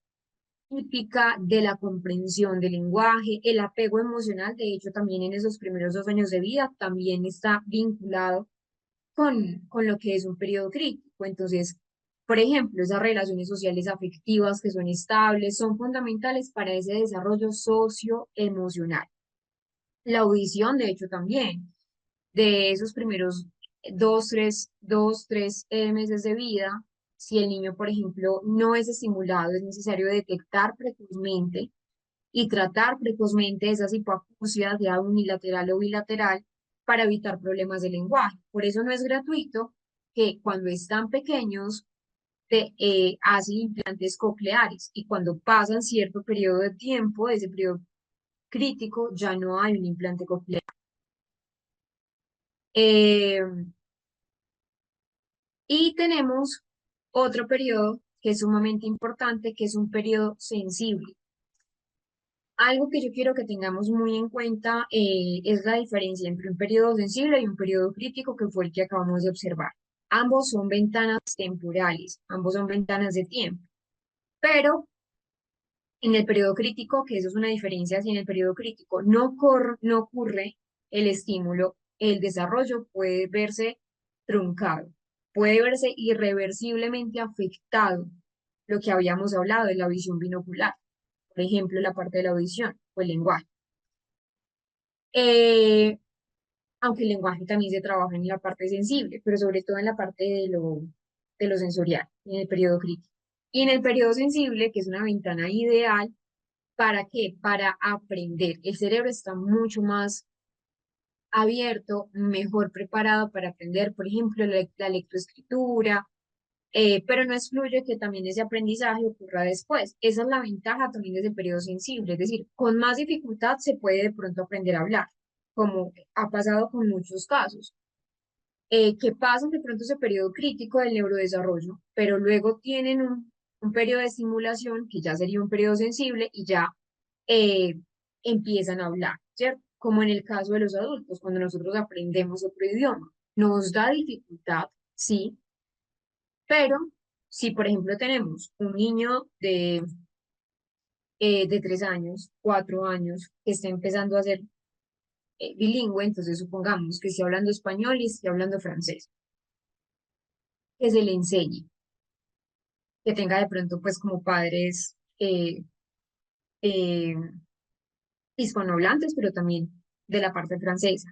típica, de la comprensión del lenguaje, el apego emocional. De hecho, también en esos primeros 2 años de vida, también está vinculado con lo que es un periodo crítico. Entonces, por ejemplo, esas relaciones sociales afectivas que son estables son fundamentales para ese desarrollo socioemocional. La audición, de hecho, también, de esos primeros 2, 3 meses de vida, si el niño, por ejemplo, no es estimulado, es necesario detectar precozmente y tratar precozmente esas hipoacusias, ya unilateral o bilateral, para evitar problemas de lenguaje. Por eso no es gratuito que cuando están pequeños hacen implantes cocleares y cuando pasan cierto periodo de tiempo, ese periodo crítico, ya no hay un implante coclear. Eh, y tenemos otro periodo que es sumamente importante, que es un periodo sensible. Algo que yo quiero que tengamos muy en cuenta es la diferencia entre un periodo sensible y un periodo crítico, que fue el que acabamos de observar. Ambos son ventanas temporales, ambos son ventanas de tiempo, pero en el periodo crítico, que eso es una diferencia, si en el periodo crítico no ocurre el estímulo, el desarrollo puede verse truncado, puede verse irreversiblemente afectado, lo que habíamos hablado de la visión binocular, por ejemplo, la parte de la audición o el lenguaje. Eh, Aunque el lenguaje también se trabaja en la parte sensible, pero sobre todo en la parte de lo sensorial, en el periodo crítico. Y en el periodo sensible, que es una ventana ideal, ¿para qué? Para aprender. El cerebro está mucho más abierto, mejor preparado para aprender, por ejemplo, la lectoescritura, pero no excluye que también ese aprendizaje ocurra después. Esa es la ventaja también de ese periodo sensible, es decir, con más dificultad se puede de pronto aprender a hablar, como ha pasado con muchos casos, que pasan de pronto ese periodo crítico del neurodesarrollo, pero luego tienen un periodo de estimulación que ya sería un periodo sensible y ya eh, empiezan a hablar, ¿cierto? Como en el caso de los adultos, cuando nosotros aprendemos otro idioma. Nos da dificultad, sí, pero si, por ejemplo, tenemos un niño de 3 años, 4 años, que está empezando a ser bilingüe, entonces supongamos que esté hablando español y esté hablando francés, que se le enseñe, que tenga de pronto pues como padres eh, hispanohablantes, pero también de la parte francesa.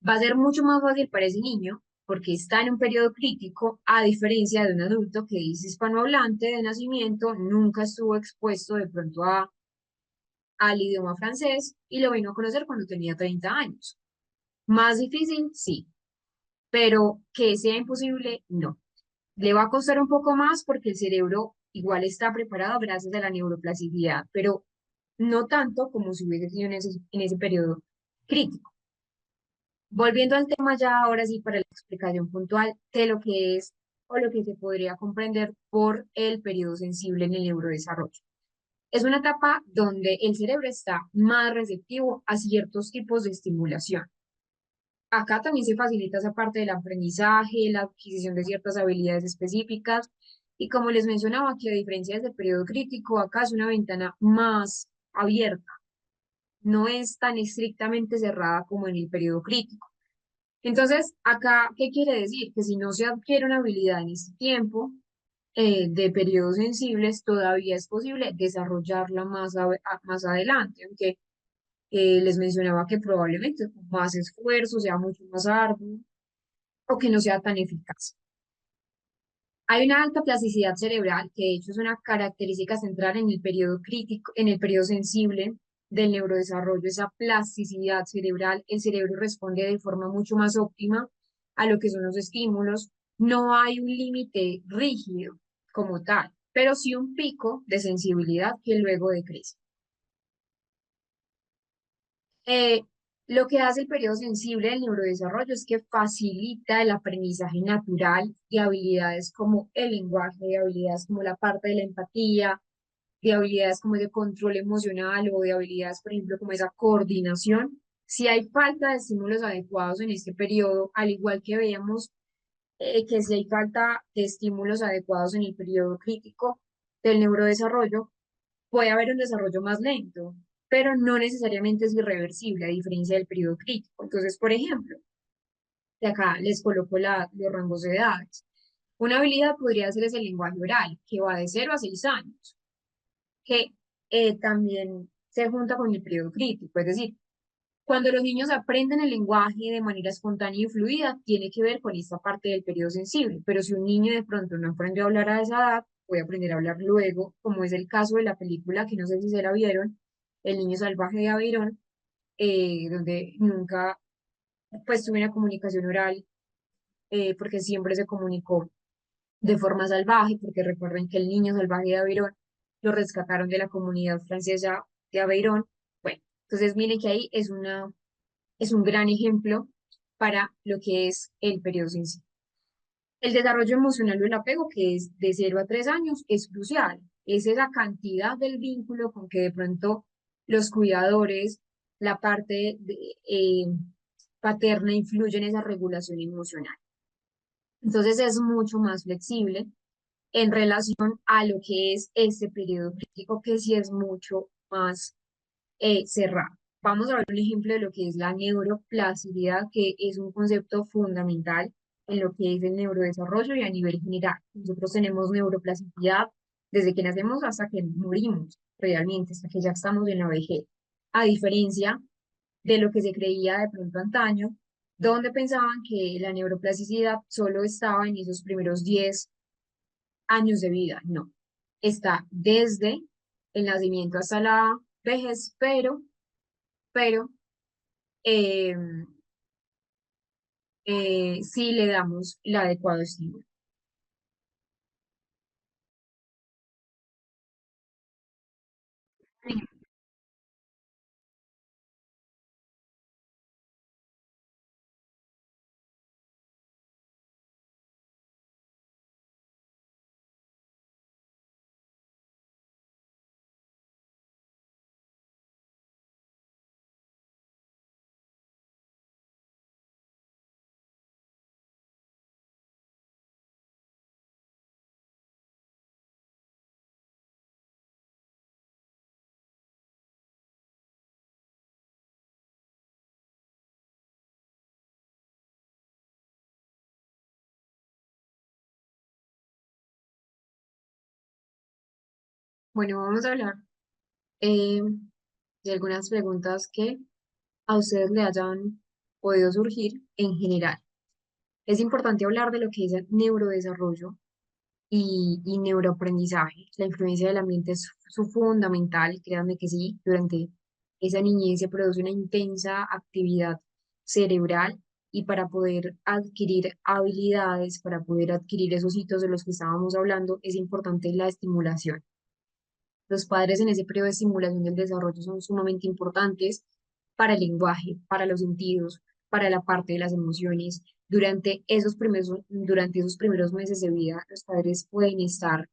Va a ser mucho más fácil para ese niño porque está en un periodo crítico, a diferencia de un adulto que es hispanohablante de nacimiento, nunca estuvo expuesto de pronto al idioma francés y lo vino a conocer cuando tenía 30 años. Más difícil, sí, pero que sea imposible, no. Le va a costar un poco más porque el cerebro igual está preparado gracias a la neuroplasticidad, pero no tanto como si hubiese sido en ese periodo crítico. Volviendo al tema ya ahora sí para la explicación puntual de lo que es o lo que se podría comprender por el periodo sensible en el neurodesarrollo. Es una etapa donde el cerebro está más receptivo a ciertos tipos de estimulación. Acá también se facilita esa parte del aprendizaje, la adquisición de ciertas habilidades específicas y como les mencionaba, que a diferencia del periodo crítico, acá es una ventana más abierta, no es tan estrictamente cerrada como en el periodo crítico. Entonces, acá, ¿qué quiere decir? Que si no se adquiere una habilidad en este tiempo de periodos sensibles, todavía es posible desarrollarla más adelante, aunque les mencionaba que probablemente con más esfuerzo sea mucho más arduo. o que no sea tan eficaz. Hay una alta plasticidad cerebral, que de hecho es una característica central en el periodo crítico, en el periodo sensible del neurodesarrollo, esa plasticidad cerebral. El cerebro responde de forma mucho más óptima a lo que son los estímulos. No hay un límite rígido como tal, pero sí un pico de sensibilidad que luego decrece. Eh, lo que hace el periodo sensible del neurodesarrollo es que facilita el aprendizaje natural de habilidades como el lenguaje, de habilidades como la parte de la empatía, de habilidades como de control emocional o de habilidades, por ejemplo, como esa coordinación. Si hay falta de estímulos adecuados en este periodo, al igual que veíamos que si hay falta de estímulos adecuados en el periodo crítico del neurodesarrollo, puede haber un desarrollo más lento, pero no necesariamente es irreversible, a diferencia del periodo crítico. Entonces, por ejemplo, de acá les coloco los rangos de edades. Una habilidad podría ser ese lenguaje oral, que va de 0 a 6 años, que también se junta con el periodo crítico. Es decir, cuando los niños aprenden el lenguaje de manera espontánea y fluida, tiene que ver con esta parte del periodo sensible. Pero si un niño de pronto no aprendió a hablar a esa edad, puede aprender a hablar luego, como es el caso de la película, que no sé si se la vieron, El niño salvaje de Aveyron, donde nunca pues tuve una comunicación oral, porque siempre se comunicó de forma salvaje, porque recuerden que el niño salvaje de Aveyron lo rescataron de la comunidad francesa de Aveyron. Bueno, entonces miren que ahí es un gran ejemplo para lo que es el periodo sensible. El desarrollo emocional o el apego, que es de 0 a 3 años, es crucial. Es esa cantidad del vínculo con que de pronto los cuidadores, la parte paterna influye en esa regulación emocional. Entonces es mucho más flexible en relación a lo que es este periodo crítico, que sí es mucho más cerrado. Vamos a ver un ejemplo de lo que es la neuroplasticidad, que es un concepto fundamental en lo que es el neurodesarrollo y a nivel general. Nosotros tenemos neuroplasticidad desde que nacemos hasta que morimos, realmente, hasta que ya estamos en la vejez. A diferencia de lo que se creía de pronto antaño, donde pensaban que la neuroplasticidad solo estaba en esos primeros 10 años de vida. No, está desde el nacimiento hasta la vejez, pero eh, sí le damos el adecuado estímulo. Bueno, vamos a hablar eh, de algunas preguntas que a ustedes le hayan podido surgir en general. Es importante hablar de lo que es el neurodesarrollo y neuroaprendizaje. La influencia del ambiente es fundamental, créanme que sí, durante esa niñez se produce una intensa actividad cerebral y para poder adquirir habilidades, para poder adquirir esos hitos de los que estábamos hablando, es importante la estimulación. Los padres en ese periodo de estimulación del desarrollo son sumamente importantes para el lenguaje, para los sentidos, para la parte de las emociones. Durante esos primeros meses de vida, los padres pueden estar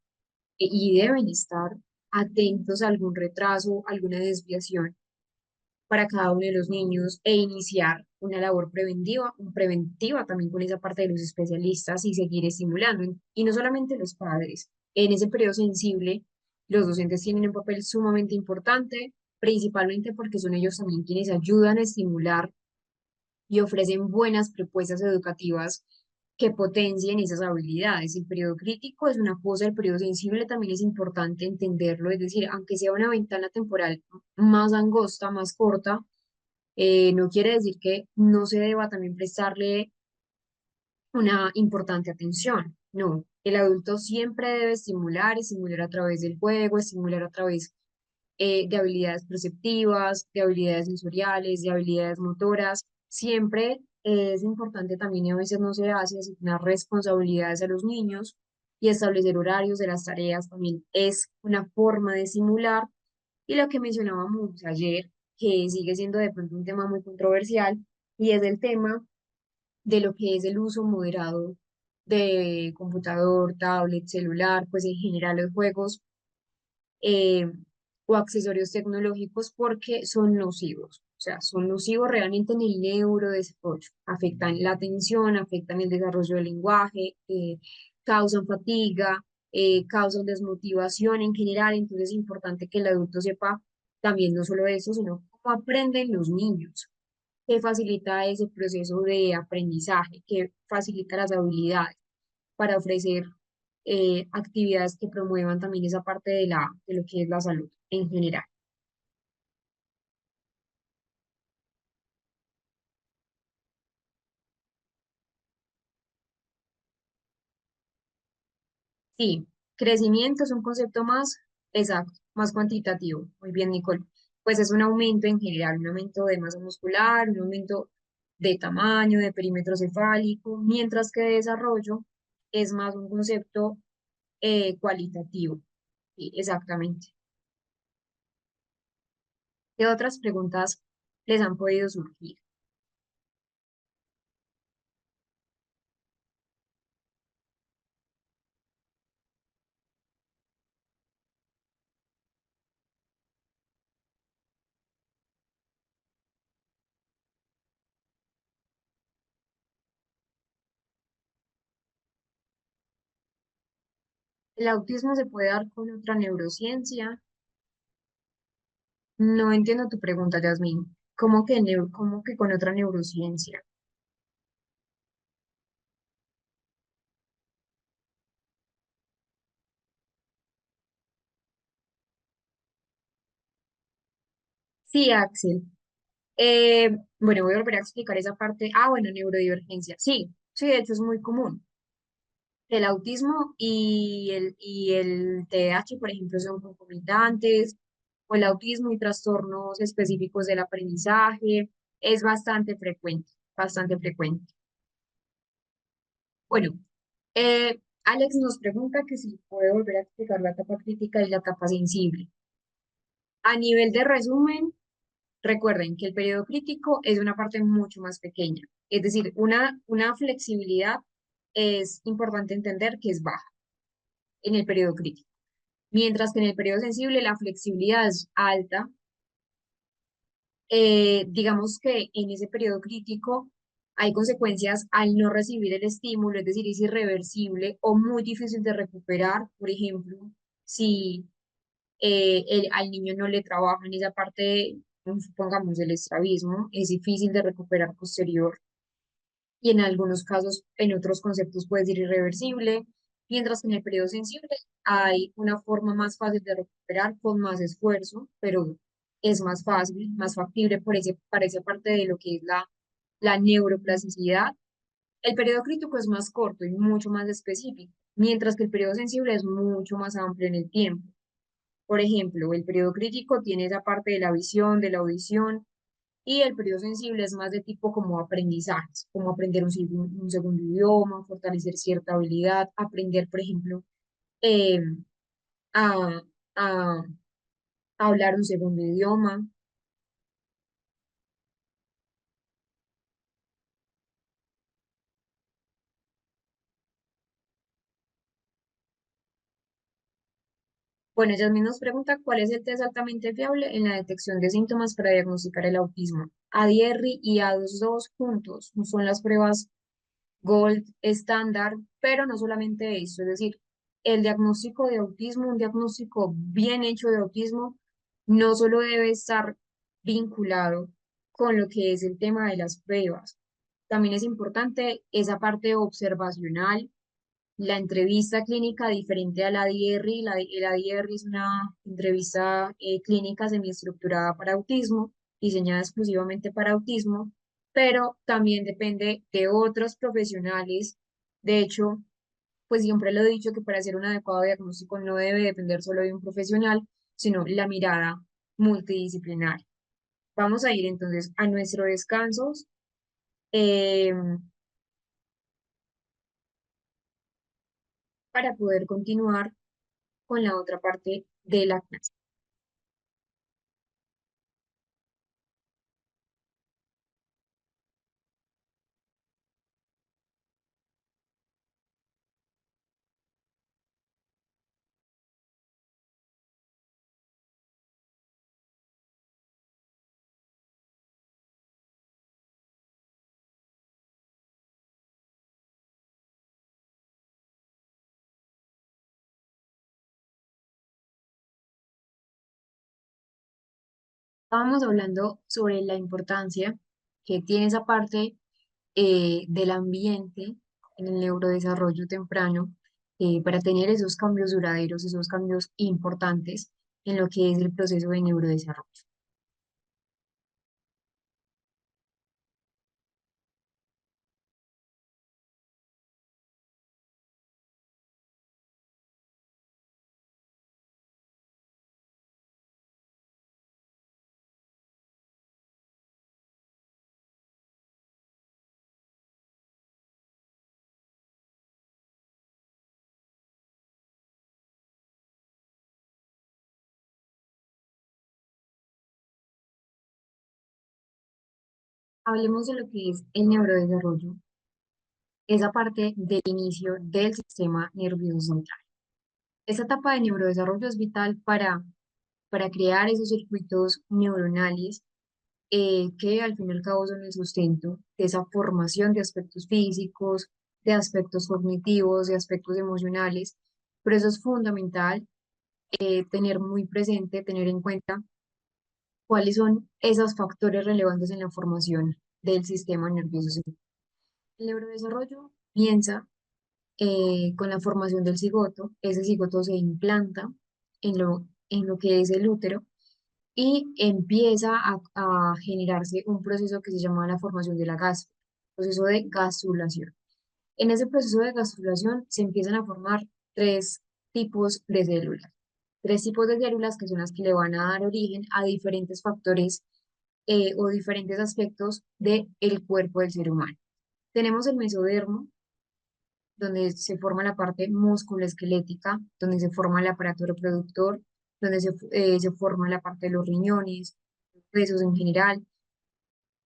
y deben estar atentos a algún retraso, alguna desviación para cada uno de los niños e iniciar una labor preventiva también con esa parte de los especialistas y seguir estimulando. Y no solamente los padres, en ese periodo sensible, los docentes tienen un papel sumamente importante, principalmente porque son ellos también quienes ayudan a estimular y ofrecen buenas propuestas educativas que potencien esas habilidades. El periodo crítico es una cosa, el periodo sensible también es importante entenderlo, es decir, aunque sea una ventana temporal más angosta, más corta, no quiere decir que no se deba también prestarle una importante atención. No, el adulto siempre debe estimular, estimular a través del juego, estimular a través de habilidades perceptivas, de habilidades sensoriales, de habilidades motoras. Siempre es importante también, y a veces no se hace, asignar responsabilidades a los niños y establecer horarios de las tareas también es una forma de simular. Y lo que mencionábamos ayer, que sigue siendo de pronto un tema muy controversial, y es el tema de lo que es el uso moderado de computador, tablet, celular, pues en general los juegos eh, o accesorios tecnológicos porque son nocivos. O sea, son nocivos realmente en el neurodesarrollo. Afectan la atención, afectan el desarrollo del lenguaje, causan fatiga, causan desmotivación en general. Entonces es importante que el adulto sepa también no solo eso, sino cómo aprenden los niños, que facilita ese proceso de aprendizaje, que facilita las habilidades para ofrecer actividades que promuevan también esa parte de lo que es la salud en general. Sí, crecimiento es un concepto más exacto, más cuantitativo. Muy bien, Nicole. Pues es un aumento en general, un aumento de masa muscular, un aumento de tamaño, de perímetro cefálico, mientras que de desarrollo es más un concepto cualitativo. Sí, exactamente. ¿Qué otras preguntas les han podido surgir? ¿El autismo se puede dar con otra neurociencia? No entiendo tu pregunta, Yasmin. ¿Cómo que con otra neurociencia? Sí, Axel. Bueno, voy a volver a explicar esa parte. Ah, bueno, neurodivergencia. Sí, sí, de hecho es muy común. El autismo y el TDAH, por ejemplo, son concomitantes, o el autismo y trastornos específicos del aprendizaje. Es bastante frecuente, bastante frecuente. Bueno, Alex nos pregunta que si puede volver a explicar la etapa crítica y la etapa sensible. A nivel de resumen, recuerden que el periodo crítico es una parte mucho más pequeña, es decir, una flexibilidad es importante entender que es baja en el periodo crítico, mientras que en el periodo sensible la flexibilidad es alta. Digamos que en ese periodo crítico hay consecuencias al no recibir el estímulo, es decir, es irreversible o muy difícil de recuperar. Por ejemplo, si al niño no le trabajan esa parte, supongamos, del estrabismo, es difícil de recuperar posterior y en algunos casos, en otros conceptos puede ser irreversible, mientras que en el periodo sensible hay una forma más fácil de recuperar con más esfuerzo, pero es más fácil, más factible para esa parte de lo que es la neuroplasticidad. El periodo crítico es más corto y mucho más específico, mientras que el periodo sensible es mucho más amplio en el tiempo. Por ejemplo, el periodo crítico tiene esa parte de la visión, de la audición, y el periodo sensible es más de tipo como aprendizajes, como aprender un segundo idioma, fortalecer cierta habilidad, aprender, por ejemplo, eh, a, a- a hablar un segundo idioma. Bueno, ella nos pregunta cuál es el test altamente fiable en la detección de síntomas para diagnosticar el autismo. ADR y A22 juntos son las pruebas Gold estándar, pero no solamente eso, es decir, el diagnóstico de autismo, un diagnóstico bien hecho de autismo, no solo debe estar vinculado con lo que es el tema de las pruebas, también es importante esa parte observacional, la entrevista clínica diferente a la DIR, la DIR es una entrevista clínica semiestructurada para autismo, diseñada exclusivamente para autismo, pero también depende de otros profesionales De hecho, pues siempre lo he dicho que para hacer un adecuado diagnóstico no debe depender solo de un profesional, sino la mirada multidisciplinar. Vamos a ir entonces a nuestro descanso eh, para poder continuar con la otra parte de la clase. Estábamos hablando sobre la importancia que tiene esa parte del ambiente en el neurodesarrollo temprano para tener esos cambios duraderos, esos cambios importantes en lo que es el proceso de neurodesarrollo. Hablemos de lo que es el neurodesarrollo, esa parte del inicio del sistema nervioso central. Esta etapa de neurodesarrollo es vital para crear esos circuitos neuronales que al fin y al cabo son el sustento de esa formación de aspectos físicos, de aspectos cognitivos, de aspectos emocionales. Por eso es fundamental tener muy presente, tener en cuenta cuáles son esos factores relevantes en la formación del sistema nervioso central. El neurodesarrollo piensa con la formación del cigoto. Ese cigoto se implanta en lo que es el útero y empieza a generarse un proceso que se llama la formación de la gastrula, proceso de gastrulación. En ese proceso de gastrulación se empiezan a formar tres tipos de células, tres tipos de células que son las que le van a dar origen a diferentes factores o diferentes aspectos del cuerpo del ser humano. Tenemos el mesodermo, donde se forma la parte musculoesquelética, donde se forma el aparato reproductor, donde se forma la parte de los riñones, huesos en general.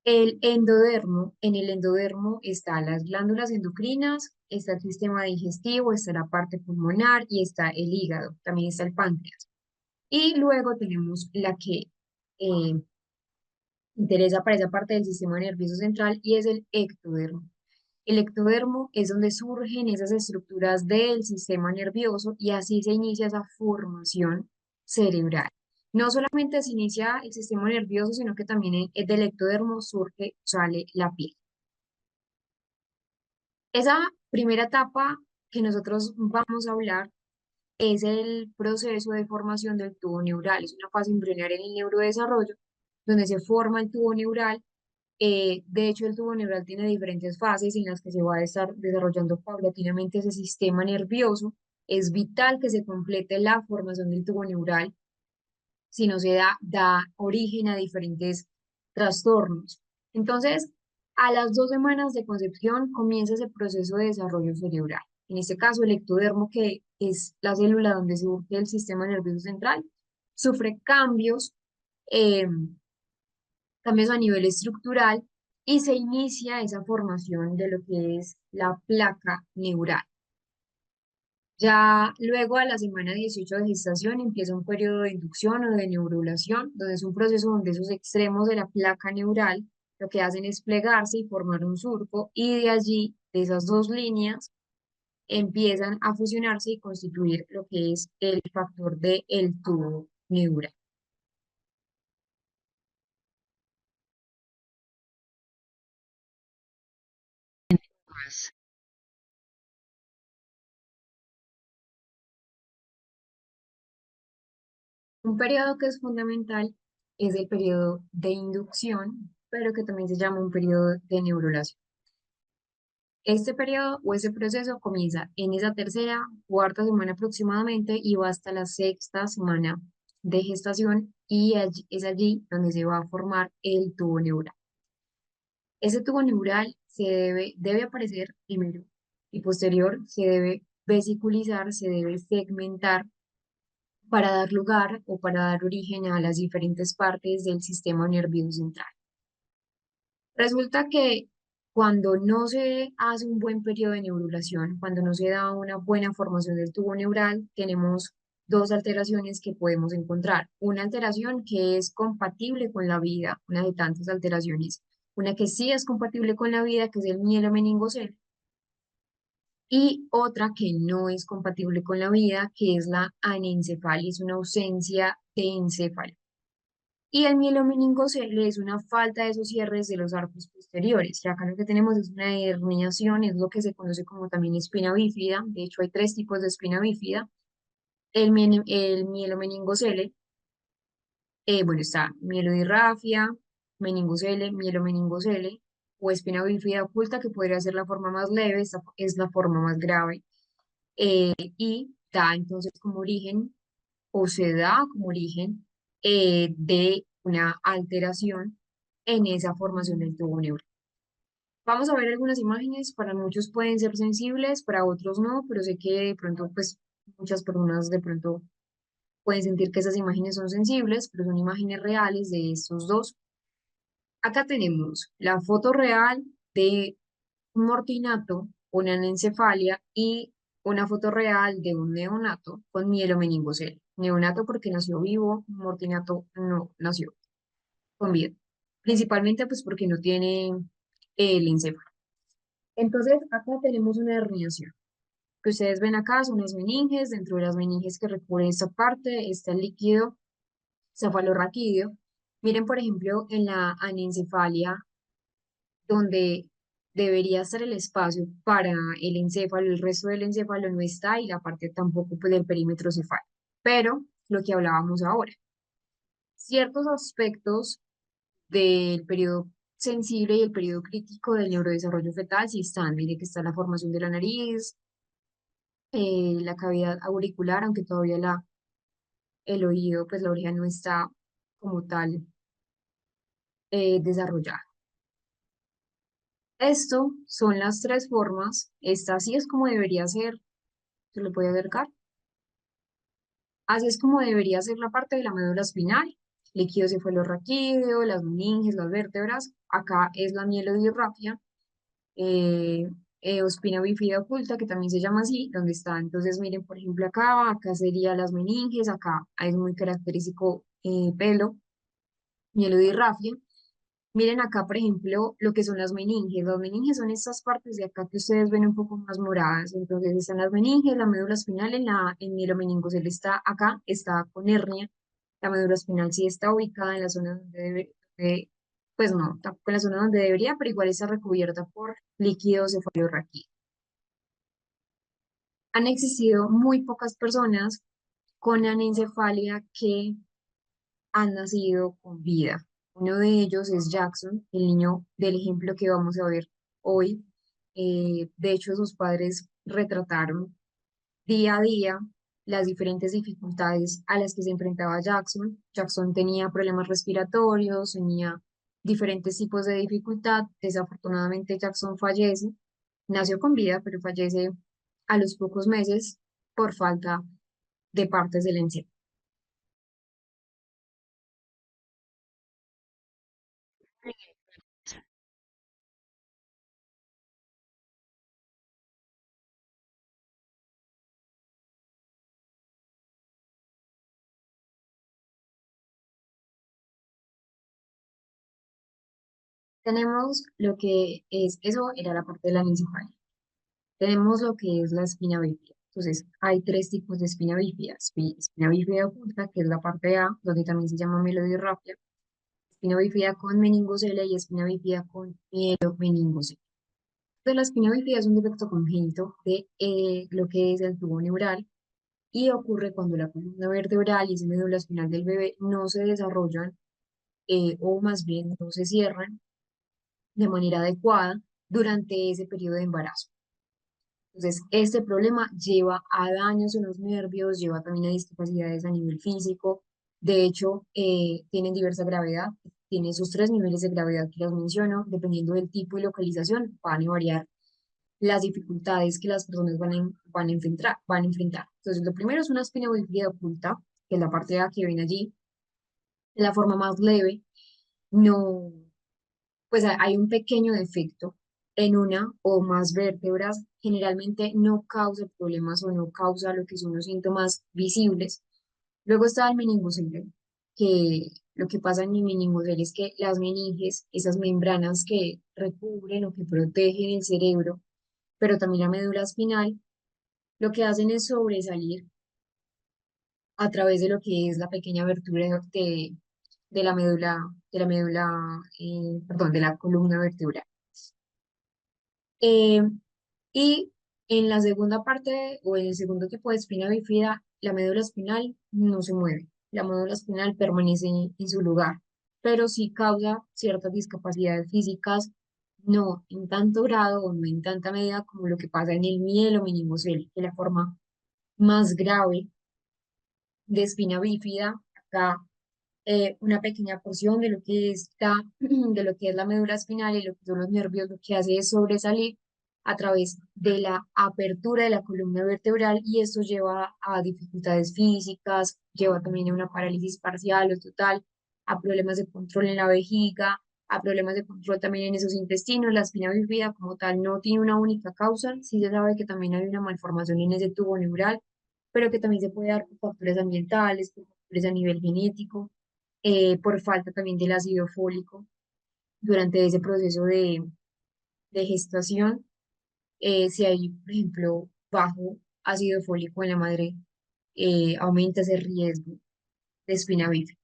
El endodermo, en el endodermo están las glándulas endocrinas, está el sistema digestivo, está la parte pulmonar y está el hígado, también está el páncreas. Y luego tenemos la que eh, interesa para esa parte del sistema nervioso central y es el ectodermo. El ectodermo es donde surgen esas estructuras del sistema nervioso y así se inicia esa formación cerebral. No solamente se inicia el sistema nervioso, sino que también del ectodermo surge, sale la piel. Esa primera etapa que nosotros vamos a hablar es el proceso de formación del tubo neural. Es una fase embrionaria en el neurodesarrollo, donde se forma el tubo neural. De hecho, el tubo neural tiene diferentes fases en las que se va a estar desarrollando paulatinamente ese sistema nervioso. Es vital que se complete la formación del tubo neural, si no se da origen a diferentes trastornos. Entonces, a las 2 semanas de concepción comienza ese proceso de desarrollo cerebral. En este caso, el ectodermo, que es la célula donde surge el sistema nervioso central, sufre eh, cambios a nivel estructural y se inicia esa formación de lo que es la placa neural. Ya luego a la semana 18 de gestación empieza un periodo de inducción o de neurulación, donde es un proceso donde esos extremos de la placa neural lo que hacen es plegarse y formar un surco y de allí, de esas dos líneas, empiezan a fusionarse y constituir lo que es el factor del tubo neural. Progress. Un periodo que es fundamental es el periodo de inducción, pero que también se llama un periodo de neurulación. Este periodo o ese proceso comienza en esa tercera, cuarta semana aproximadamente y va hasta la sexta semana de gestación y es allí donde se va a formar el tubo neural. Ese tubo neural debe aparecer primero y posterior se debe vesiculizar, se debe segmentar para dar lugar o para dar origen a las diferentes partes del sistema nervioso central. Resulta que cuando no se hace un buen periodo de neurulación, cuando no se da una buena formación del tubo neural, tenemos dos alteraciones que podemos encontrar. Una alteración que es compatible con la vida, una de tantas alteraciones. Una que sí es compatible con la vida, que es el mielomeningocele, y otra que no es compatible con la vida, que es la anencefalia, es una ausencia de encéfalo. Y el mielomeningocele es una falta de esos cierres de los arcos posteriores. Y acá lo que tenemos es una herniación, es lo que se conoce como también espina bífida. De hecho, hay tres tipos de espina bífida. El mielomeningocele, bueno, está mielodirrafia, meningocele, mielomeningocele, o espina bífida oculta, que podría ser la forma más leve, esta es la forma más grave. Y da entonces como origen, o se da como origen de una alteración en esa formación del tubo neural. Vamos a ver algunas imágenes, para muchos pueden ser sensibles, para otros no, pero sé que de pronto, pues, muchas personas de pronto pueden sentir que esas imágenes son sensibles, pero son imágenes reales de estos dos. Acá tenemos la foto real de un mortinato, una anencefalia y una foto real de un neonato con mielomeningocele. Neonato porque nació vivo, mortinato no nació con vida. Principalmente pues porque no tiene el encéfalo. Entonces acá tenemos una herniación. Que ustedes ven acá son las meninges, dentro de las meninges que recubre esta parte está el líquido cefalorraquídeo. Miren, por ejemplo, en la anencefalia donde debería estar el espacio para el encéfalo, el resto del encéfalo no está y la parte tampoco pues, del perímetro cefálico. Pero lo que hablábamos ahora, ciertos aspectos del periodo sensible y el periodo crítico del neurodesarrollo fetal sí están. Mire que está la formación de la nariz, la cavidad auricular, aunque todavía el oído, pues la oreja no está como tal desarrollada. Esto son las tres formas. Esta así es como debería ser. Se lo puede acercar. Así es como debería ser la parte de la médula espinal. Líquido cefalorraquídeo, las meninges, las vértebras. Acá es la mielodirrafia, eh, o espina bífida oculta, que también se llama así, donde está. Entonces, miren, por ejemplo, acá serían las meninges, acá es muy característico pelo, mielodirrafia. Miren acá, por ejemplo, lo que son las meninges. Las meninges son estas partes de acá que ustedes ven un poco más moradas. Entonces están las meninges, la médula espinal en mielomeningocele está acá, está con hernia. La médula espinal sí está ubicada en la zona donde pues no, tampoco en la zona donde debería, pero igual está recubierta por líquido cefalorraquídeo. Han existido muy pocas personas con anencefalia que han nacido con vida. Uno de ellos es Jackson, el niño del ejemplo que vamos a ver hoy. De hecho, sus padres retrataron día a día las diferentes dificultades a las que se enfrentaba Jackson. Jackson tenía problemas respiratorios, tenía diferentes tipos de dificultad. Desafortunadamente, Jackson fallece. Nació con vida, pero fallece a los pocos meses por falta de partes del encéfalo. Tenemos lo que es, eso era la parte de la meningofalia. Tenemos lo que es la espina bífida. Entonces, hay tres tipos de espina bífida. Espina bífida oculta, que es la parte A, donde también se llama mielodirrafia. Espina bífida con meningocele y espina bífida con mielomeningocele. Entonces, la espina bífida es un defecto congénito de lo que es el tubo neural y ocurre cuando la columna vertebral y esa médula espinal del bebé no se desarrollan o más bien no se cierran de manera adecuada durante ese periodo de embarazo. Entonces, este problema lleva a daños en los nervios, lleva también a discapacidades a nivel físico. De hecho, tienen diversa gravedad, tiene esos tres niveles de gravedad que les menciono, dependiendo del tipo y localización, van a variar las dificultades que las personas van a enfrentar. Entonces, lo primero es una espina bífida oculta, que es la parte A que ven allí, de la forma más leve, no, pues hay un pequeño defecto en una o más vértebras, generalmente no causa problemas o no causa lo que son los síntomas visibles. Luego está el meningocele, que lo que pasa en el meningocele es que las meninges, esas membranas que recubren o que protegen el cerebro, pero también la médula espinal, lo que hacen es sobresalir a través de lo que es la pequeña abertura de la médula, perdón, de la columna vertebral. Eh, y en la segunda parte o en el segundo tipo de espina bífida, la médula espinal no se mueve. La médula espinal permanece en su lugar, pero sí causa ciertas discapacidades físicas, no en tanto grado o no en tanta medida como lo que pasa en el mielo meningocele, que es la forma más grave de espina bífida. Acá una pequeña porción de lo que está, de lo que es la médula espinal y lo que son los nervios, lo que hace es sobresalir a través de la apertura de la columna vertebral y esto lleva a dificultades físicas, lleva también a una parálisis parcial o total, a problemas de control en la vejiga, a problemas de control también en esos intestinos. La espina bífida como tal no tiene una única causa, sí se sabe que también hay una malformación en ese tubo neural, pero que también se puede dar por factores ambientales, por factores a nivel genético, por falta también del ácido fólico durante ese proceso de gestación. Si hay, por ejemplo, bajo ácido fólico en la madre, aumenta ese riesgo de espina bífida.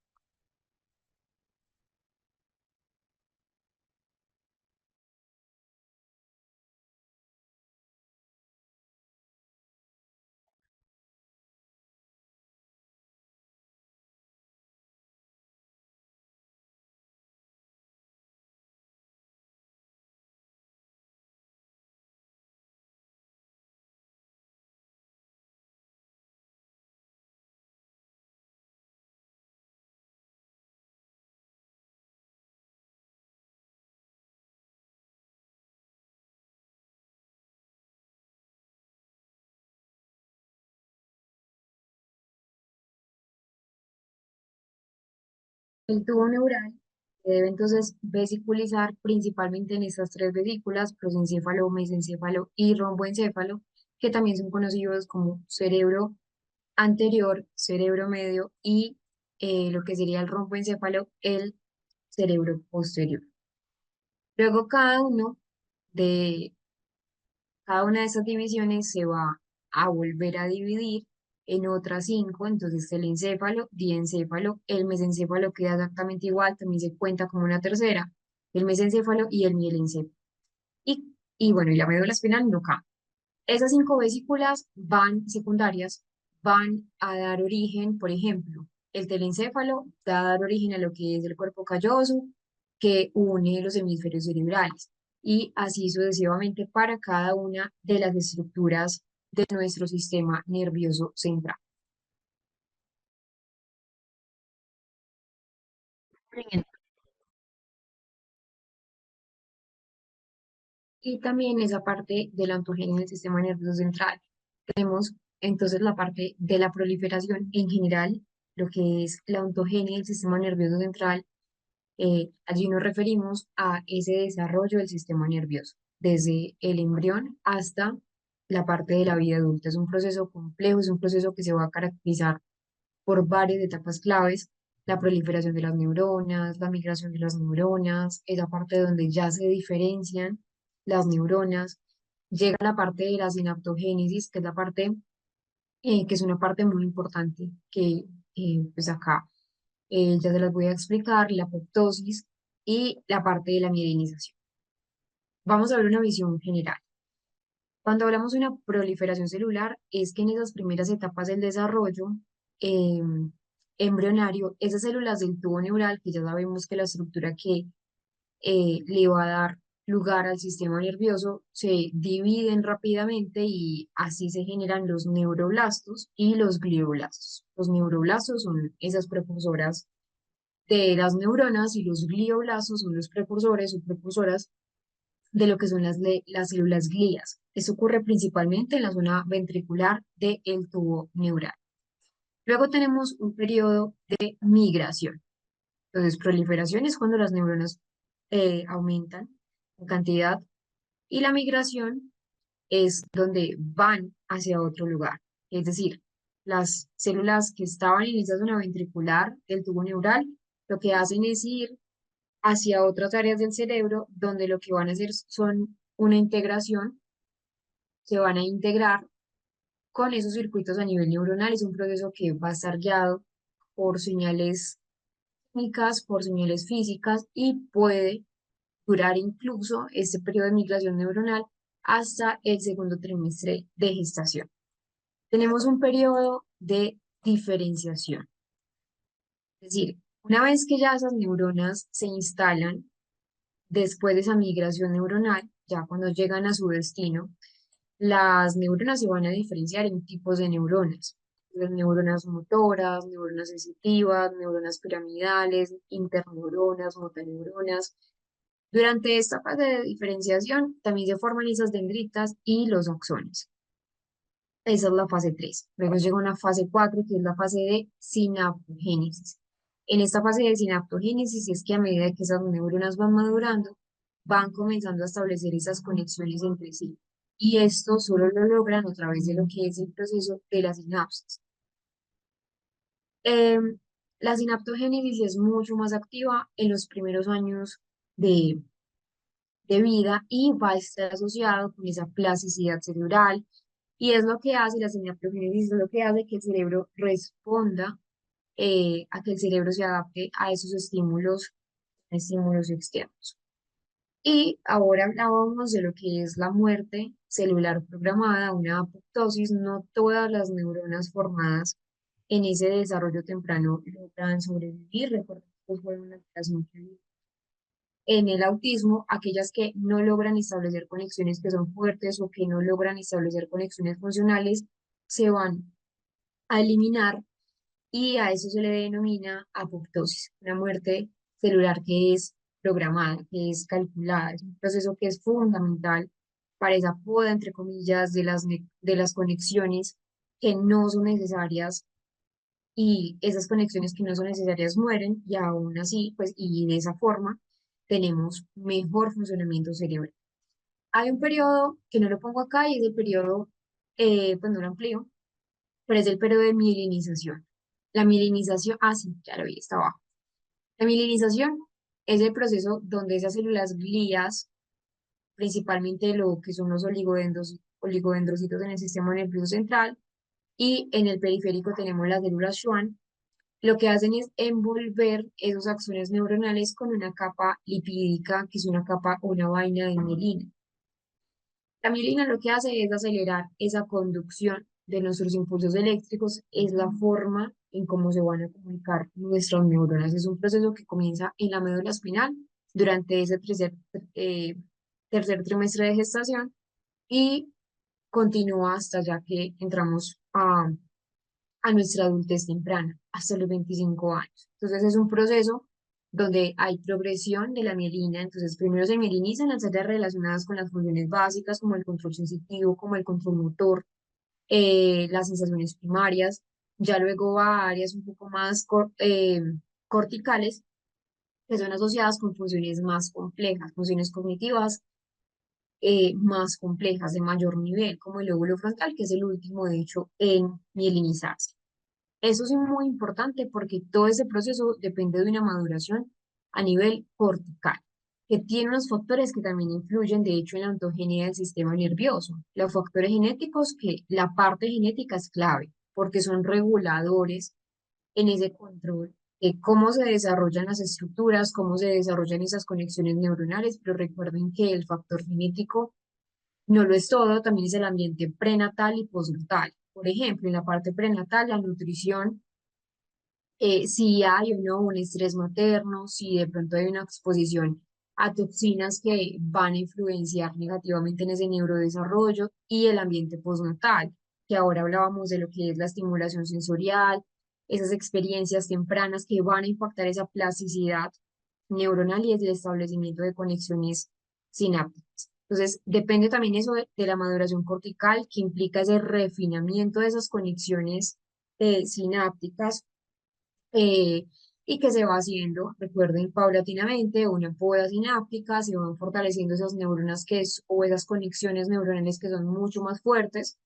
El tubo neural se debe entonces vesiculizar principalmente en estas tres vesículas, prosencéfalo, mesencéfalo y romboencéfalo, que también son conocidos como cerebro anterior, cerebro medio y lo que sería el romboencéfalo, el cerebro posterior. Luego de cada una de estas divisiones se va a volver a dividir en otras cinco, entonces el encéfalo, diencéfalo, el mesencéfalo queda exactamente igual, también se cuenta como una tercera, el mesencéfalo y el mielencéfalo. Y bueno, y la médula espinal no cambia. Esas cinco vesículas van secundarias, van a dar origen, por ejemplo, el telencéfalo va a dar origen a lo que es el cuerpo calloso, que une los hemisferios cerebrales, y así sucesivamente para cada una de las estructuras de nuestro sistema nervioso central. Brilliant. Y también esa parte de la ontogenia del sistema nervioso central. Tenemos entonces la parte de la proliferación en general, lo que es la ontogenia del sistema nervioso central. Allí nos referimos a ese desarrollo del sistema nervioso, desde el embrión hasta la parte de la vida adulta. Es un proceso complejo, es un proceso que se va a caracterizar por varias etapas claves: la proliferación de las neuronas, la migración de las neuronas, esa parte donde ya se diferencian las neuronas. Llega la parte de la sinaptogénesis, que es la parte, que es una parte muy importante, que pues acá ya se las voy a explicar, la apoptosis y la parte de la mielinización. Vamos a ver una visión general. Cuando hablamos de una proliferación celular, es que en esas primeras etapas del desarrollo eh, embrionario, esas células del tubo neural, que ya sabemos que la estructura que le va a dar lugar al sistema nervioso se dividen rápidamente y así se generan los neuroblastos y los glioblastos. Los neuroblastos son esas precursoras de las neuronas y los glioblastos son los precursores o precursoras de lo que son las células glías. Esto ocurre principalmente en la zona ventricular del tubo neural. Luego tenemos un periodo de migración. Entonces, proliferación es cuando las neuronas aumentan en cantidad y la migración es donde van hacia otro lugar. Es decir, las células que estaban en esa zona ventricular del tubo neural, lo que hacen es ir hacia otras áreas del cerebro donde lo que van a hacer son una integración, se van a integrar con esos circuitos a nivel neuronal. Es un proceso que va a estar guiado por señales químicas, por señales físicas y puede durar incluso este periodo de migración neuronal hasta el segundo trimestre de gestación. Tenemos un periodo de diferenciación, es decir, una vez que ya esas neuronas se instalan, después de esa migración neuronal, ya cuando llegan a su destino, las neuronas se van a diferenciar en tipos de neuronas. Las neuronas motoras, neuronas sensitivas, neuronas piramidales, interneuronas, motoneuronas. Durante esta fase de diferenciación también se forman esas dendritas y los axones. Esa es la fase 3. Luego llega una fase 4 que es la fase de sinaptogénesis. En esta fase de sinaptogénesis es que a medida que esas neuronas van madurando, van comenzando a establecer esas conexiones entre sí. Y esto solo lo logran a través de lo que es el proceso de la sinapsis. Em, la sinaptogénesis es mucho más activa en los primeros años de, de vida y va a estar asociado con esa plasticidad cerebral y es lo que hace, la sinaptogénesis es lo que hace que el cerebro responda, a que el cerebro se adapte a esos estímulos externos. Y ahora hablábamos de lo que es la muerte celular programada, una apoptosis. No todas las neuronas formadas en ese desarrollo temprano logran sobrevivir. Recuerden que fue una alteración que en el autismo, aquellas que no logran establecer conexiones que son fuertes o que no logran establecer conexiones funcionales, se van a eliminar y a eso se le denomina apoptosis, una muerte celular que es programada, que es calculada. Es un proceso que es fundamental para esa poda, entre comillas, de las conexiones que no son necesarias y esas conexiones que no son necesarias mueren y aún así, pues, y de esa forma tenemos mejor funcionamiento cerebral. Hay un periodo que no lo pongo acá y es el periodo, pues no lo amplío, pero es el periodo de mielinización. La mielinización, ah, sí, ya lo vi, está abajo. La mielinización es el proceso donde esas células glías, principalmente lo que son los oligodendrocitos en el sistema nervioso central, y en el periférico tenemos las células Schwann, lo que hacen es envolver esos axones neuronales con una capa lipídica, que es una capa o una vaina de mielina. La mielina lo que hace es acelerar esa conducción de nuestros impulsos eléctricos, es la forma en cómo se van a comunicar nuestras neuronas. Es un proceso que comienza en la médula espinal durante ese eh, tercer trimestre de gestación y continúa hasta ya que entramos a nuestra adultez temprana, hasta los 25 años. Entonces es un proceso donde hay progresión de la mielina. Entonces primero se mielinizan las áreas relacionadas con las funciones básicas, como el control sensitivo, como el control motor, las sensaciones primarias. Ya luego va a áreas un poco más corticales, que son asociadas con funciones más complejas, funciones cognitivas más complejas, de mayor nivel, como el lóbulo frontal, que es el último, de hecho, en mielinizarse. Eso es muy importante porque todo ese proceso depende de una maduración a nivel cortical, que tiene unos factores que también influyen, de hecho, en la ontogenia del sistema nervioso. Los factores genéticos, que la parte genética es clave, porque son reguladores en ese control de cómo se desarrollan las estructuras, cómo se desarrollan esas conexiones neuronales, pero recuerden que el factor genético no lo es todo, también es el ambiente prenatal y postnatal. Por ejemplo, en la parte prenatal, la nutrición, si hay o no un estrés materno, si de pronto hay una exposición a toxinas que van a influenciar negativamente en ese neurodesarrollo y el ambiente postnatal, que ahora hablábamos de lo que es la estimulación sensorial, esas experiencias tempranas que van a impactar esa plasticidad neuronal y el establecimiento de conexiones sinápticas. Entonces, depende también eso de la maduración cortical, que implica ese refinamiento de esas conexiones sinápticas eh, y que se va haciendo, recuerden, paulatinamente, una poda sináptica, se van fortaleciendo esas neuronas o esas conexiones neuronales que son mucho más fuertes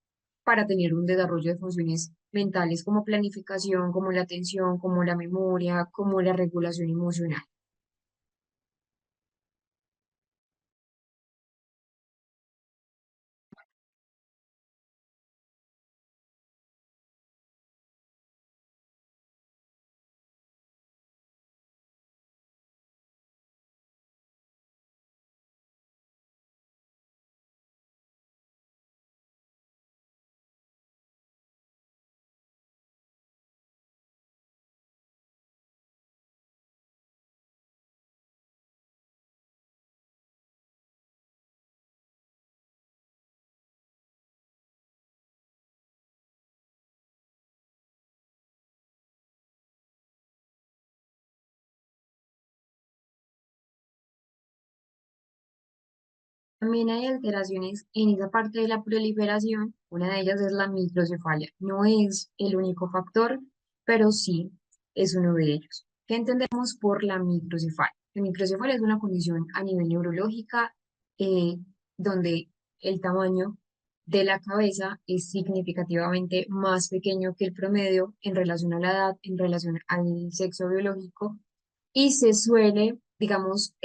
para tener un desarrollo de funciones mentales como planificación, como la atención, como la memoria, como la regulación emocional. También hay alteraciones en esa parte de la proliferación. Una de ellas es la microcefalia. No es el único factor, pero sí es uno de ellos. ¿Qué entendemos por la microcefalia? La microcefalia es una condición a nivel neurológica eh, donde el tamaño de la cabeza es significativamente más pequeño que el promedio en relación a la edad, en relación al sexo biológico y se suele, digamos,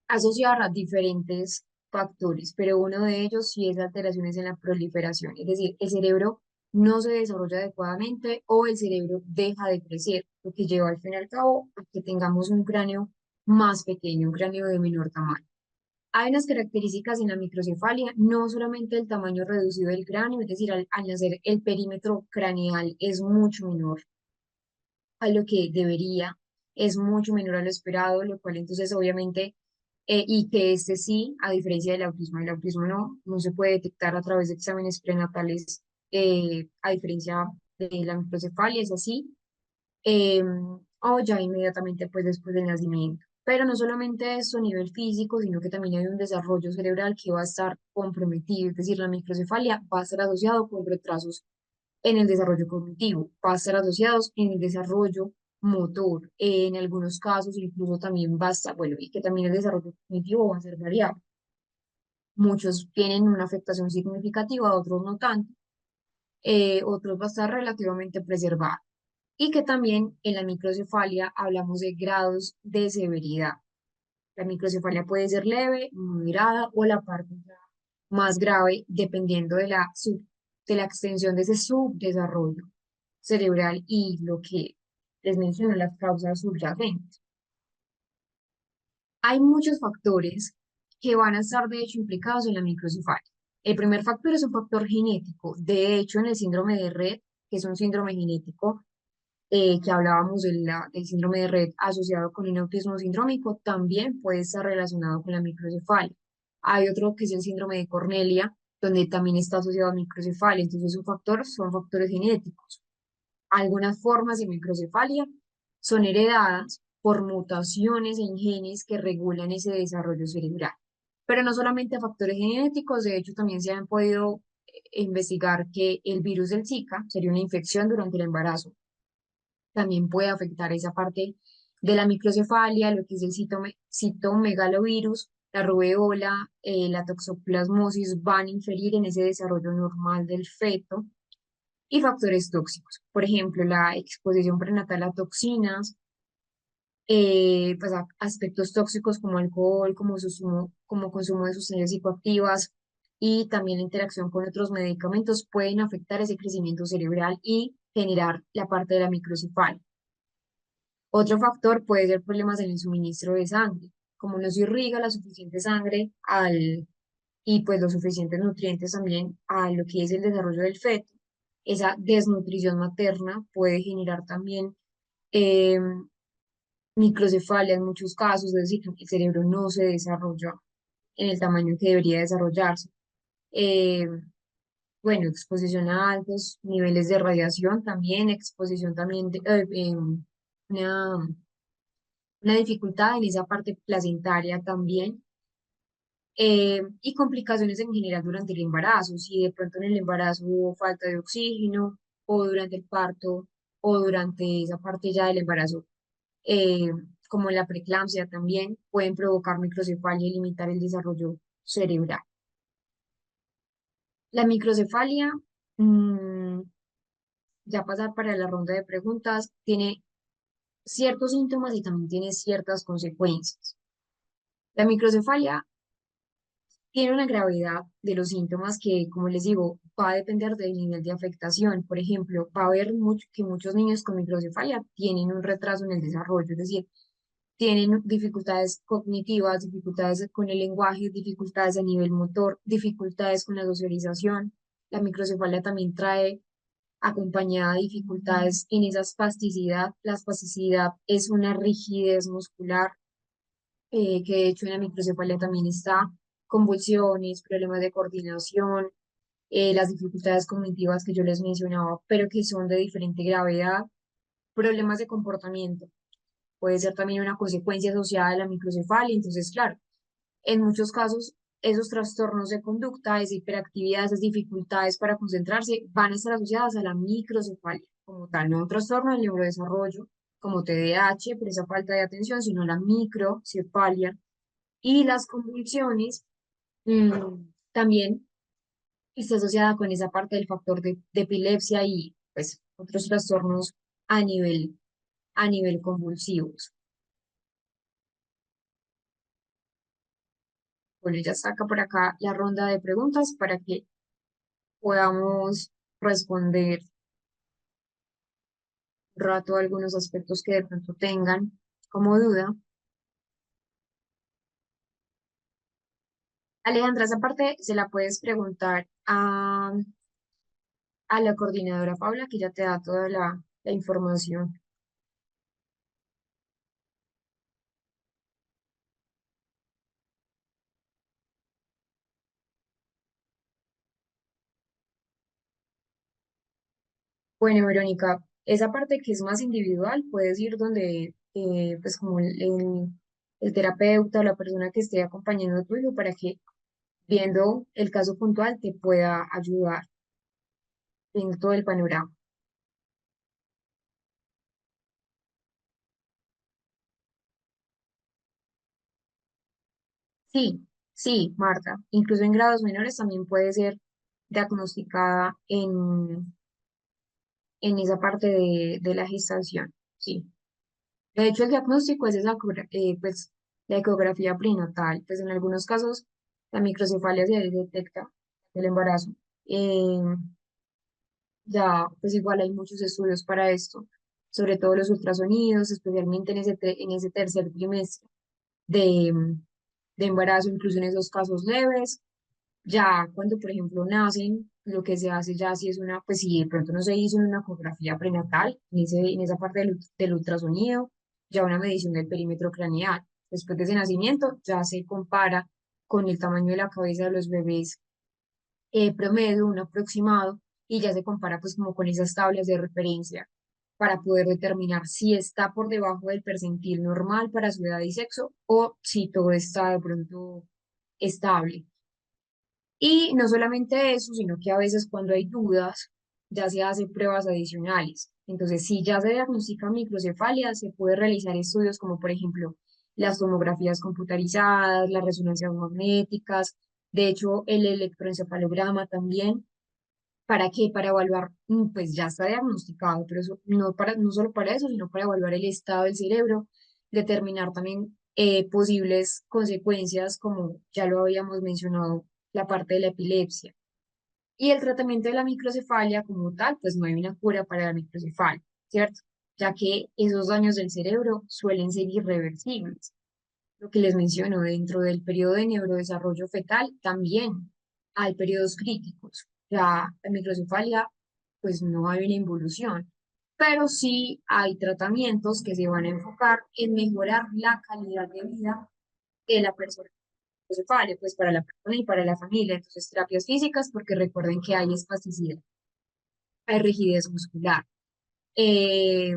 asociar a diferentes factores, pero uno de ellos sí es alteraciones en la proliferación, es decir, el cerebro no se desarrolla adecuadamente o el cerebro deja de crecer, lo que lleva al fin y al cabo a que tengamos un cráneo más pequeño, un cráneo de menor tamaño. Hay unas características en la microcefalia, no solamente el tamaño reducido del cráneo, es decir, al nacer el perímetro craneal es mucho menor a lo que debería, es mucho menor a lo esperado, lo cual entonces obviamente, y que este sí, a diferencia del autismo no se puede detectar a través de exámenes prenatales, a diferencia de la microcefalia, es así, o ya inmediatamente pues después del nacimiento. Pero no solamente eso a nivel físico, sino que también hay un desarrollo cerebral que va a estar comprometido, es decir, la microcefalia va a estar asociado con retrasos en el desarrollo cognitivo, va a estar asociados en el desarrollo motor, en algunos casos incluso también va a estar, bueno, y que también el desarrollo cognitivo va a ser variable. Muchos tienen una afectación significativa, otros no tanto, otros va a estar relativamente preservado. Y que también en la microcefalia hablamos de grados de severidad. La microcefalia puede ser leve, moderada o la parte ya más grave, dependiendo de la extensión de ese subdesarrollo cerebral y lo que les menciono, las causas subyacentes. Hay muchos factores que van a estar de hecho implicados en la microcefalia. El primer factor es un factor genético. De hecho, en el síndrome de Rett, que es un síndrome genético, que hablábamos del síndrome de Rett asociado con un autismo sindrómico, también puede estar relacionado con la microcefalia. Hay otro que es el síndrome de Cornelia, donde también está asociado a microcefalia. Entonces, son factores genéticos. Algunas formas de microcefalia son heredadas por mutaciones en genes que regulan ese desarrollo cerebral. Pero no solamente factores genéticos, de hecho también se han podido investigar que el virus del Zika sería una infección durante el embarazo. También puede afectar esa parte de la microcefalia, lo que es el citomegalovirus, la rubeola, la toxoplasmosis van a inferir en ese desarrollo normal del feto y factores tóxicos. Por ejemplo, la exposición prenatal a toxinas, pues aspectos tóxicos como alcohol, como consumo de sustancias psicoactivas y también la interacción con otros medicamentos pueden afectar ese crecimiento cerebral y generar la parte de la microcefalia. Otro factor puede ser problemas en el suministro de sangre, como no se irriga la suficiente sangre y pues los suficientes nutrientes también a lo que es el desarrollo del feto. Esa desnutrición materna puede generar también eh, microcefalia en muchos casos, es decir, que el cerebro no se desarrolla en el tamaño que debería desarrollarse. Eh, bueno, exposición a altos niveles de radiación también, exposición también de, una, una dificultad en esa parte placentaria también, y complicaciones en general durante el embarazo. Si de pronto en el embarazo hubo falta de oxígeno, o durante el parto, o durante esa parte ya del embarazo, eh, como la preeclampsia también, pueden provocar microcefalia y limitar el desarrollo cerebral. La microcefalia, mm, ya pasar para la ronda de preguntas, tiene ciertos síntomas y también tiene ciertas consecuencias. La microcefalia tiene una gravedad de los síntomas que, como les digo, va a depender del nivel de afectación. Por ejemplo, va a haber que muchos niños con microcefalia tienen un retraso en el desarrollo, es decir, tienen dificultades cognitivas, dificultades con el lenguaje, dificultades a nivel motor, dificultades con la socialización. La microcefalia también trae acompañada de dificultades en esa espasticidad. La espasticidad es una rigidez muscular, que de hecho en la microcefalia también está, convulsiones, problemas de coordinación, las dificultades cognitivas que yo les mencionaba, pero que son de diferente gravedad, problemas de comportamiento. Puede ser también una consecuencia asociada de la microcefalia. Entonces, claro, en muchos casos, esos trastornos de conducta, esa hiperactividad, esas dificultades para concentrarse van a estar asociadas a la microcefalia como tal, no a un trastorno del neurodesarrollo como TDAH, por esa falta de atención, sino la microcefalia. Y las convulsiones, también está asociada con esa parte del factor de epilepsia y pues otros trastornos a nivel convulsivos. Bueno, ya saca por acá la ronda de preguntas para que podamos responder un rato algunos aspectos que de pronto tengan como duda. Alejandra, esa parte se la puedes preguntar a la coordinadora Paula, que ya te da toda la información. Bueno, Verónica, esa parte que es más individual, puedes ir donde, pues como el terapeuta o la persona que esté acompañando a tu hijo para que, viendo el caso puntual, te pueda ayudar viendo todo el panorama. Sí, sí, Marta. Incluso en grados menores también puede ser diagnosticada en esa parte de la gestación. Sí. De hecho, el diagnóstico es pues, la ecografía prenatal. Pues en algunos casos la microcefalia se detecta en el embarazo. Eh, ya, pues igual hay muchos estudios para esto, sobre todo los ultrasonidos, especialmente en ese tercer trimestre de, de embarazo, incluso en esos casos leves. Ya cuando, por ejemplo, nacen, lo que se hace ya si es una, pues si de pronto no se hizo una ecografía prenatal, en esa parte del ultrasonido, ya una medición del perímetro craneal. Después de ese nacimiento, ya se compara con el tamaño de la cabeza de los bebés, promedio, un aproximado, y ya se compara pues como con esas tablas de referencia para poder determinar si está por debajo del percentil normal para su edad y sexo o si todo está de pronto estable. Y no solamente eso, sino que a veces cuando hay dudas, ya se hacen pruebas adicionales. Entonces, si ya se diagnostica microcefalia, se puede realizar estudios como, por ejemplo, las tomografías computarizadas, las resonancias magnéticas, de hecho, el electroencefalograma también. ¿Para qué? Para evaluar, pues ya está diagnosticado, pero eso no, no solo para eso, sino para evaluar el estado del cerebro, determinar también posibles consecuencias, como ya lo habíamos mencionado, la parte de la epilepsia. Y el tratamiento de la microcefalia como tal, pues no hay una cura para la microcefalia, ¿cierto? Ya que esos daños del cerebro suelen ser irreversibles. Lo que les menciono, dentro del periodo de neurodesarrollo fetal también hay periodos críticos. La microcefalia, pues no hay una involución. pero sí hay tratamientos que se van a enfocar en mejorar la calidad de vida de la persona microcefalia, pues para la persona y para la familia. Entonces, terapias físicas, porque recuerden que hay espasticidad, hay rigidez muscular. Eh,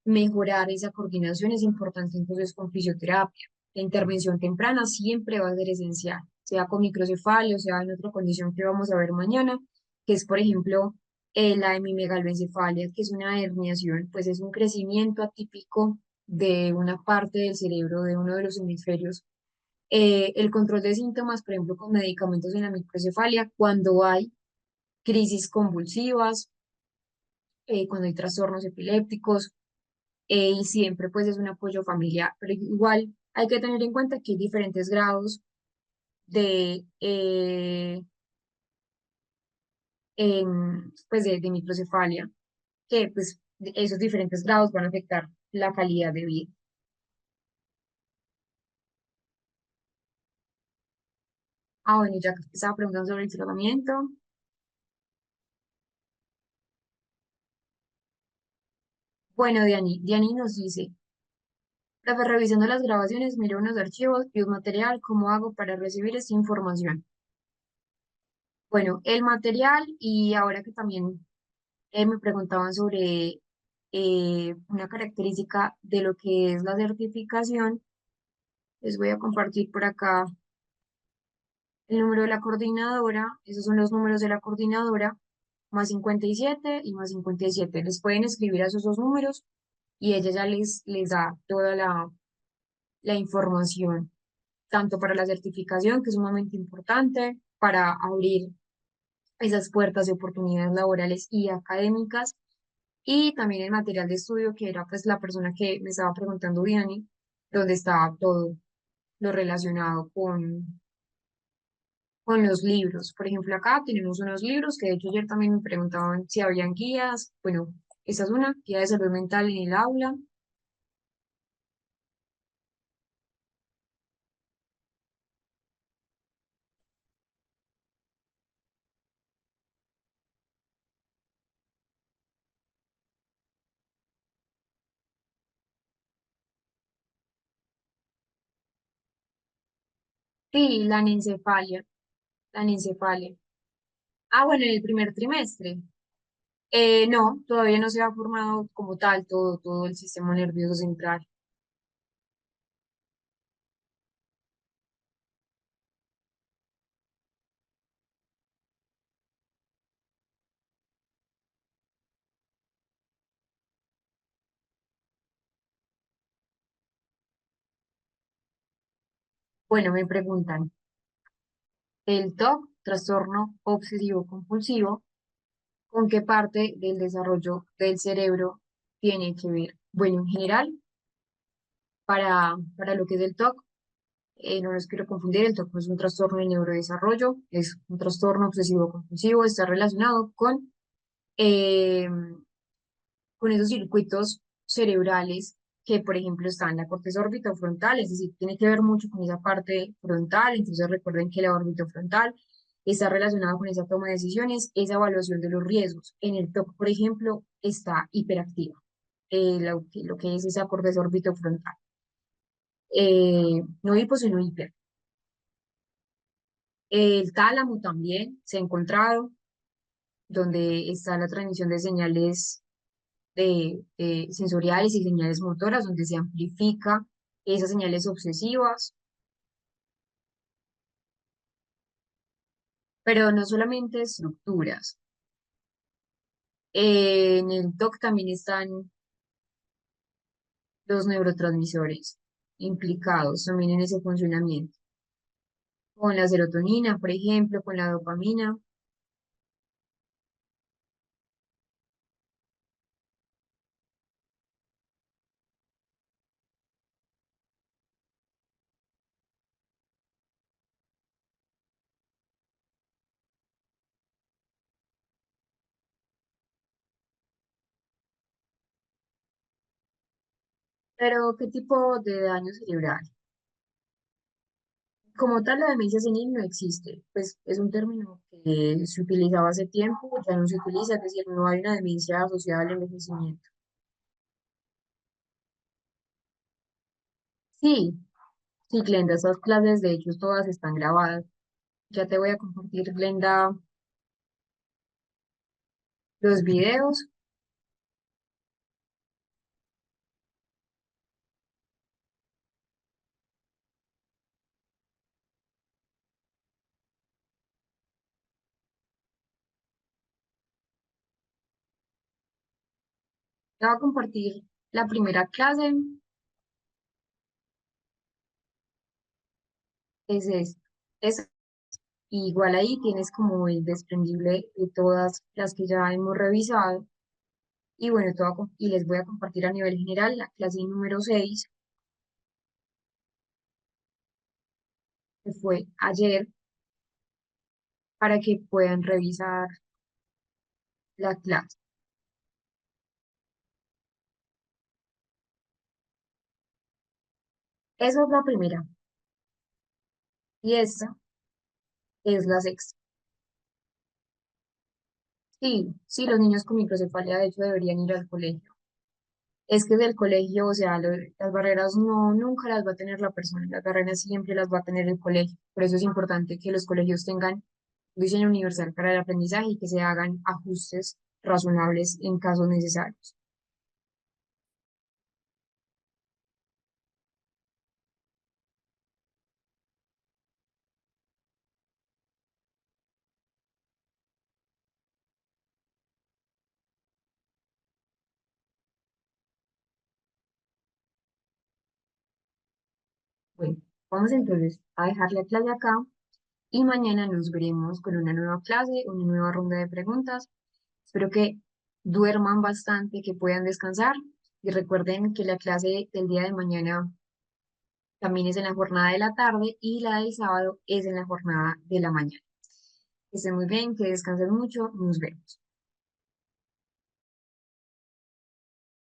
Mejorar esa coordinación es importante entonces con fisioterapia. La intervención temprana siempre va a ser esencial, sea con microcefalia o sea en otra condición que vamos a ver mañana, que es, por ejemplo, la hemimegaloencefalia, que es una herniación, pues es un crecimiento atípico de una parte del cerebro, de uno de los hemisferios. El control de síntomas, por ejemplo, con medicamentos en la microcefalia, cuando hay crisis convulsivas, cuando hay trastornos epilépticos, y siempre pues es un apoyo familiar, pero igual hay que tener en cuenta que hay diferentes grados de, pues de microcefalia, que pues esos diferentes grados van a afectar la calidad de vida. Ah, bueno, ya que estaba preguntando sobre el tratamiento, bueno, Diani nos dice, profe, revisando las grabaciones, miré unos archivos y un material, ¿cómo hago para recibir esta información? Bueno, el material y ahora que también me preguntaban sobre una característica de lo que es la certificación. Les voy a compartir por acá el número de la coordinadora. Esos son los números de la coordinadora, más 57 y más 57. Les pueden escribir a esos dos números y ella ya les da toda la información, tanto para la certificación, que es sumamente importante, para abrir esas puertas de oportunidades laborales y académicas, y también el material de estudio, que era pues la persona que me estaba preguntando, Vianney, donde estaba todo lo relacionado con los libros. Por ejemplo, acá tenemos unos libros que de hecho ayer también me preguntaban si habían guías. Bueno, esa es una, guía de salud mental en el aula. Sí, la anencefalia. Ah, bueno, en el primer trimestre. No, todavía no se ha formado como tal todo el sistema nervioso central. Bueno, me preguntan, el TOC, trastorno obsesivo compulsivo, ¿con qué parte del desarrollo del cerebro tiene que ver? Bueno, en general, para lo que es el TOC, no los quiero confundir, el TOC no es un trastorno de neurodesarrollo, es un trastorno obsesivo compulsivo, está relacionado eh, con esos circuitos cerebrales que, por ejemplo, están en la corteza orbitofrontal, es decir, tiene que ver mucho con esa parte frontal. Entonces recuerden que la orbitofrontal está relacionada con esa toma de decisiones, esa evaluación de los riesgos. En el TOC, por ejemplo, está hiperactiva, lo que es esa corteza orbitofrontal. No hipo, sino hiper. El tálamo también se ha encontrado, donde está la transmisión de señales de sensoriales y señales motoras, donde se amplifica esas señales obsesivas, pero no solamente estructuras. En el TOC también están los neurotransmisores implicados también en ese funcionamiento, con la serotonina, por ejemplo, con la dopamina, pero ¿qué tipo de daño cerebral? Como tal, la demencia senil no existe, pues es un término que se utilizaba hace tiempo, ya no se utiliza, es decir, no hay una demencia asociada al envejecimiento. Sí, sí, Glenda, esas clases de hecho todas están grabadas. Ya te voy a compartir, Glenda, los videos. Te voy a compartir la primera clase, es esta. Es igual ahí tienes como el desprendible de todas las que ya hemos revisado. Y bueno, y les voy a compartir a nivel general la clase número 6 que fue ayer, para que puedan revisar la clase. Esa es la primera y esta es la sexta. Sí, sí, los niños con microcefalia de hecho deberían ir al colegio. Es que del colegio, o sea, las barreras no, nunca las va a tener la persona, las barreras siempre las va a tener el colegio. Por eso es importante que los colegios tengan un diseño universal para el aprendizaje y que se hagan ajustes razonables en casos necesarios. Bueno, vamos entonces a dejar la clase acá y mañana nos veremos con una nueva clase, una nueva ronda de preguntas. Espero que duerman bastante, que puedan descansar y recuerden que la clase del día de mañana también es en la jornada de la tarde y la del sábado es en la jornada de la mañana. Que estén muy bien, que descansen mucho, nos vemos.